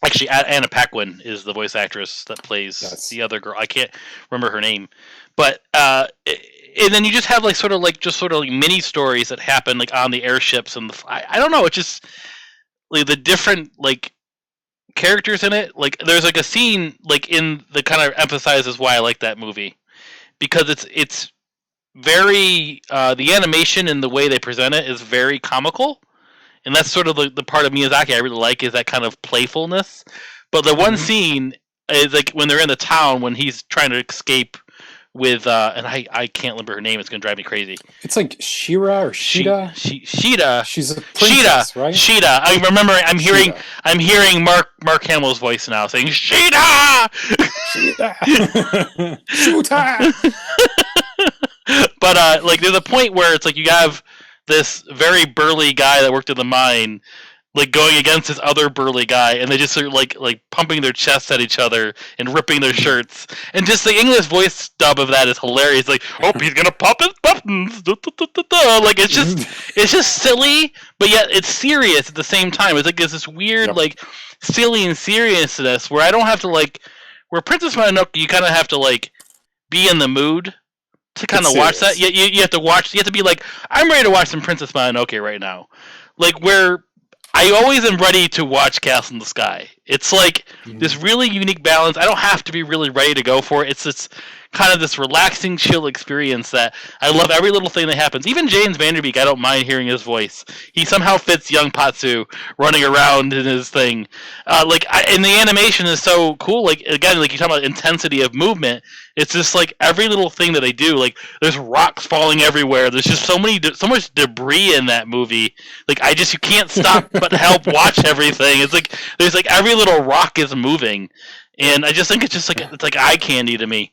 actually, Anna Paquin is the voice actress that plays the other girl. I can't remember her name, but and then you just have like sort of like mini stories that happen like on the airships, and I don't know. It's just like the different like characters in it. Like there's like a scene like in the kind of emphasizes why I like that movie, because it's very the animation and the way they present it is very comical. And that's sort of the part of Miyazaki I really like, is that kind of playfulness. But the one scene is like when they're in the town when he's trying to escape with and I can't remember her name. It's gonna drive me crazy. It's like Shira or Sheeta. Sheeta. She's a princess, Sheeta, right? Sheeta. I remember. I'm hearing Mark Hamill's voice now saying Sheeta. Sheeta. Shoota. But like there's a point where it's like you have this very burly guy that worked in the mine like going against this other burly guy, and they just are like pumping their chests at each other and ripping their shirts, and just the English voice dub of that is hilarious. Like, oh, he's gonna pop his buttons, like it's just silly, but yet it's serious at the same time. It's like there's this weird like silly and seriousness where I don't have to like where Princess Mononoke you kind of have to like be in the mood to kind of watch that. You have to watch. You have to be like, I'm ready to watch some Princess Mononoke right now, like where. I always am ready to watch Castle in the Sky. It's like this really unique balance. I don't have to be really ready to go for it. It's kind of this relaxing, chill experience that I love every little thing that happens. Even James Vanderbeek, I don't mind hearing his voice. He somehow fits young Patsu running around in his thing. And the animation is so cool. Like, again, like you talk about intensity of movement. It's just like every little thing that they do. Like, there's rocks falling everywhere. There's just so much debris in that movie. Like, you can't stop but help watch everything. It's like there's like every little rock is moving, and I just think it's like eye candy to me.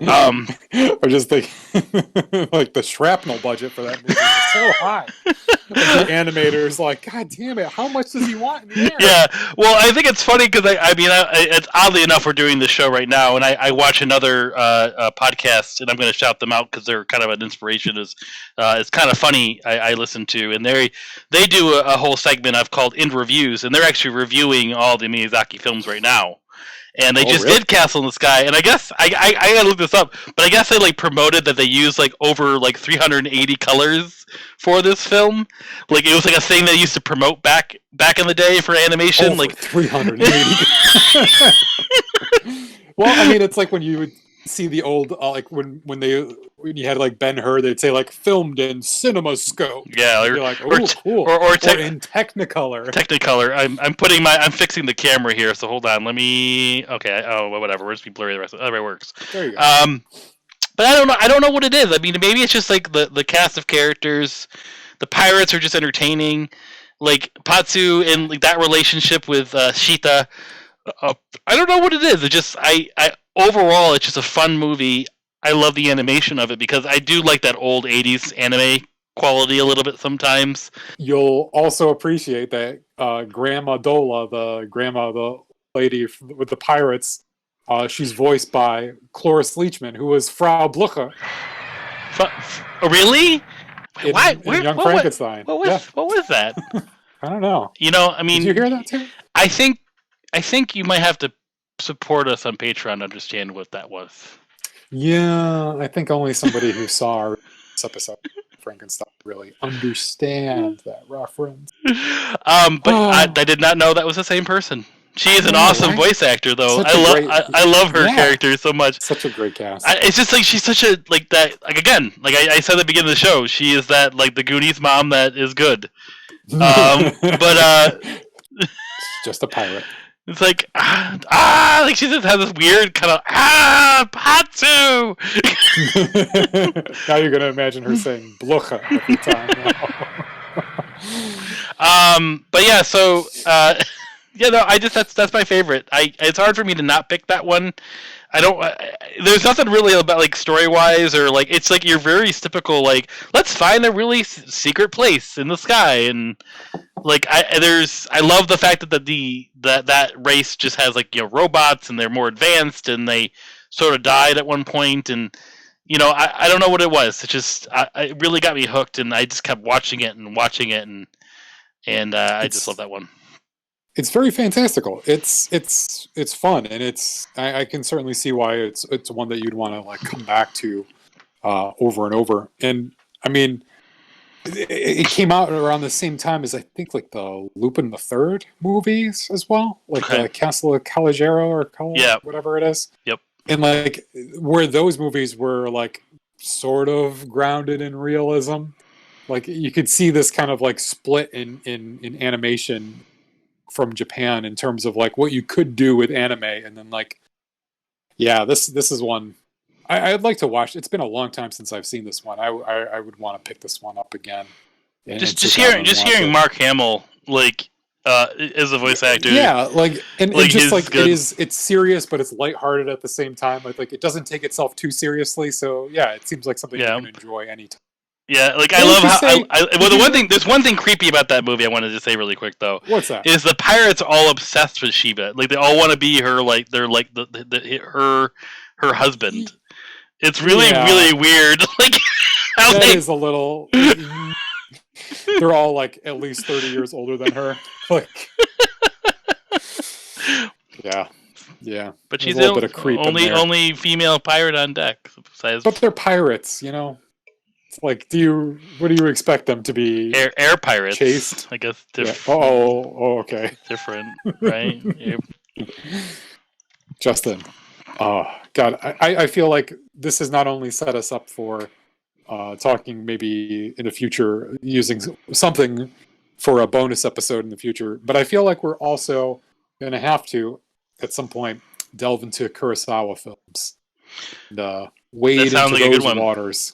Or just like the shrapnel budget for that movie is so high. Like the animator's like, God damn it, how much does he want in the air? Yeah, well, I think it's funny because it's oddly enough we're doing this show right now, and I watch another podcast, and I'm going to shout them out because they're kind of an inspiration. It's kind of funny I listen to, and they do a whole segment I've called In Reviews, and they're actually reviewing all the Miyazaki films right now. And they did Castle in the Sky, and I guess I gotta look this up, but I guess they like promoted that they used like over like 380 colors for this film. Like it was like a thing they used to promote back in the day for animation. Over like 380. Well, I mean, it's like when you would see the old like when you had like Ben-Hur, they'd say like filmed in CinemaScope. Yeah, you're like, oh, cool. Or in Technicolor. Technicolor. I'm fixing the camera here, so hold on. Let me. Okay. Oh, whatever. We'll just be blurry the rest of it. Everybody works. There you go. But I don't know what it is. I mean, maybe it's just like the cast of characters. The pirates are just entertaining. Like Patsu and like that relationship with Sheeta. I don't know what it is. It just overall, it's just a fun movie. I love the animation of it because I do like that old 80s anime quality a little bit sometimes. You'll also appreciate that Grandma Dola, the lady with the pirates, she's voiced by Cloris Leachman, who was Frau Blucher. Really? In Young Frankenstein. What was that? I don't know. I mean... Did you hear that too? I think you might have to support us on Patreon to understand what that was. Yeah, I think only somebody who saw this episode of Frankenstein really understands that reference. But I did not know that was the same person. She is an awesome voice actor, though. I love her character so much. Such a great cast. It's just like she's such a like that. Like again, like I said at the beginning of the show, she is that like the Goonies mom that is good. But she's just a pirate. It's like like she just has this weird kind of Patsu. Now you're gonna imagine her saying Blucha every time. But yeah, so that's my favorite. It's hard for me to not pick that one. I don't. There's nothing really about like story wise or like it's like your very typical like let's find a really secret place in the sky and like I love the fact that that race just has like robots and they're more advanced and they sort of died at one point and I don't know what it was. It just it really got me hooked and I just kept watching it and I just love that one. It's very fantastical. It's fun, and I can certainly see why it's one that you'd want to like come back to over and over. And I mean, it came out around the same time as I think like the Lupin the Third movies as well, like the Castle of Caligero or whatever it is. Yep. And like where those movies were like sort of grounded in realism, like you could see this kind of like split in animation from Japan in terms of like what you could do with anime and then like Yeah, this is one I'd like to watch. It's been a long time since I've seen this one. I would want to pick this one up again. And just hearing Mark Hamill like as a voice actor. Yeah, and just like it's serious, but it's lighthearted at the same time. Like it doesn't take itself too seriously. So yeah, it seems like something you can enjoy anytime. Yeah, like I love how. There's one thing creepy about that movie I wanted to say really quick though. What's that? Is the pirates all obsessed with Sheba? Like they all want to be her. Like they're like her husband. It's really weird. Like that is a little. They're all like at least 30 years older than her. Like, yeah. But she's the only female pirate on deck. But they're pirates, you know. It's like, what do you expect them to be? Air pirates, chased. I guess. Oh, okay. Different, right? Justin, oh God, I feel like this has not only set us up for talking maybe in the future using something for a bonus episode in the future, but I feel like we're also going to have to at some point delve into Kurosawa films and wade into those waters.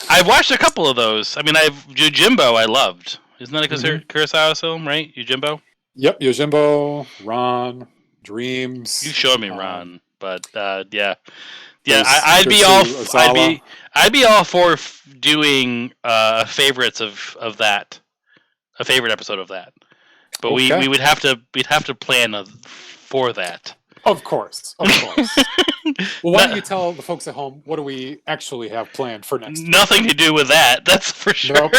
I've watched a couple of those. I mean, Yojimbo I loved. Isn't that a Kurosawa film, right? Yojimbo? Yep, Yojimbo, Ran, Dreams. You showed me Ran, but yeah. Yeah, I'd be all for doing favorites of that, a favorite episode of that. But we'd have to plan for that. Of course. Well, why don't you tell the folks at home what do we actually have planned for next week? Nothing to do with that. That's for sure. Nope.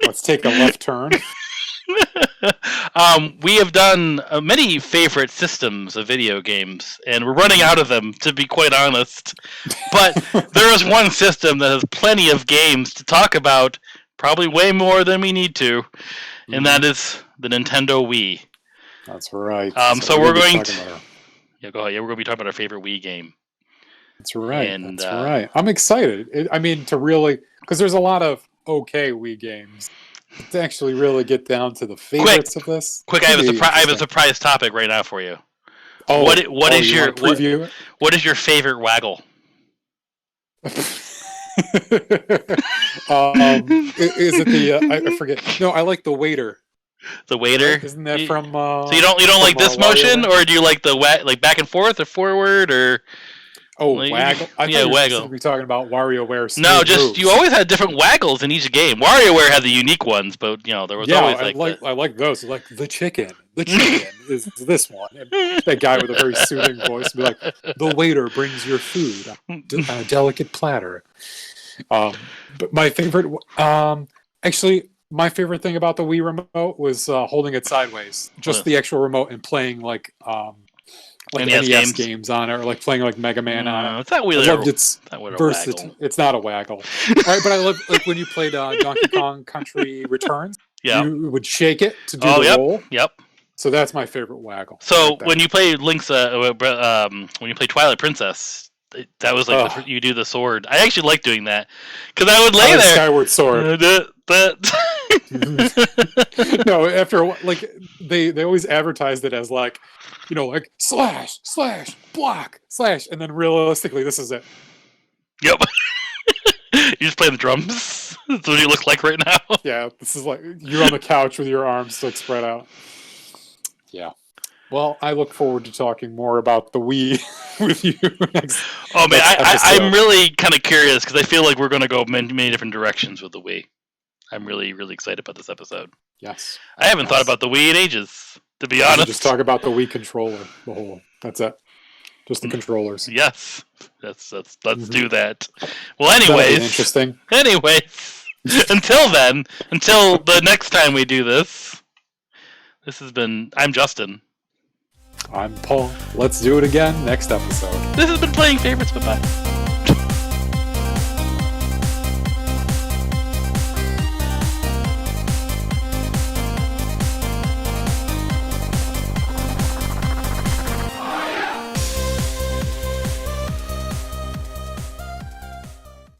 Let's take a left turn. We have done many favorite systems of video games, and we're running out of them, to be quite honest. But there is one system that has plenty of games to talk about, probably way more than we need to, and that is the Nintendo Wii. That's right. So we're going to... Yeah, go ahead. Yeah, we're going to be talking about our favorite Wii game. That's right. That's right. I'm excited. To really... Because there's a lot of okay Wii games. To actually really get down to the favorites of this. Quick, I have a surprise topic right now for you. Oh, what is your preview? What is your favorite Waggle? Is it the? I forget. No, I like the Waiter. The Waiter? Isn't that from? So you don't like this motion, or do you like the like back and forth or forward or? Oh, Waggle. I thought Waggle. We were talking about WarioWare. No, just you always had different Waggles in each game. WarioWare had the unique ones, but there was always I like those. Like the chicken. The chicken is this one. And that guy with a very soothing voice would be like, "The waiter brings your food on a delicate platter." But my favorite, actually, my favorite thing about the Wii remote was holding it sideways, just the actual remote, and playing like NES games on it, or like playing like Mega Man on it. It's not really. I loved its versatility. It's not a Waggle, right? But I love like when you played Donkey Kong Country Returns. Yeah, you would shake it to do the roll. Yep. So that's my favorite Waggle. So when you play when you play Twilight Princess, that was like you do the sword. I actually like doing that because I would lay there. Skyward Sword. No, after like they always advertised it as like, like slash, block, slash, and then realistically, this is it. Yep. You just play the drums. That's what you look like right now. Yeah, this is like you're on the couch with your arms like spread out. Yeah. Well, I look forward to talking more about the Wii with you next. Oh man, I'm really kind of curious because I feel like we're going to go many different directions with the Wii. I'm really, really excited about this episode. Yes. I haven't thought about the Wii in ages, to be honest. Just talk about the Wii controller, that's it. Just the controllers. Yes. Let's do that. Well, anyways. Interesting. Anyways. Until the next time we do this, I'm Justin. I'm Paul. Let's do it again next episode. This has been Playing Favorites. Bye-bye.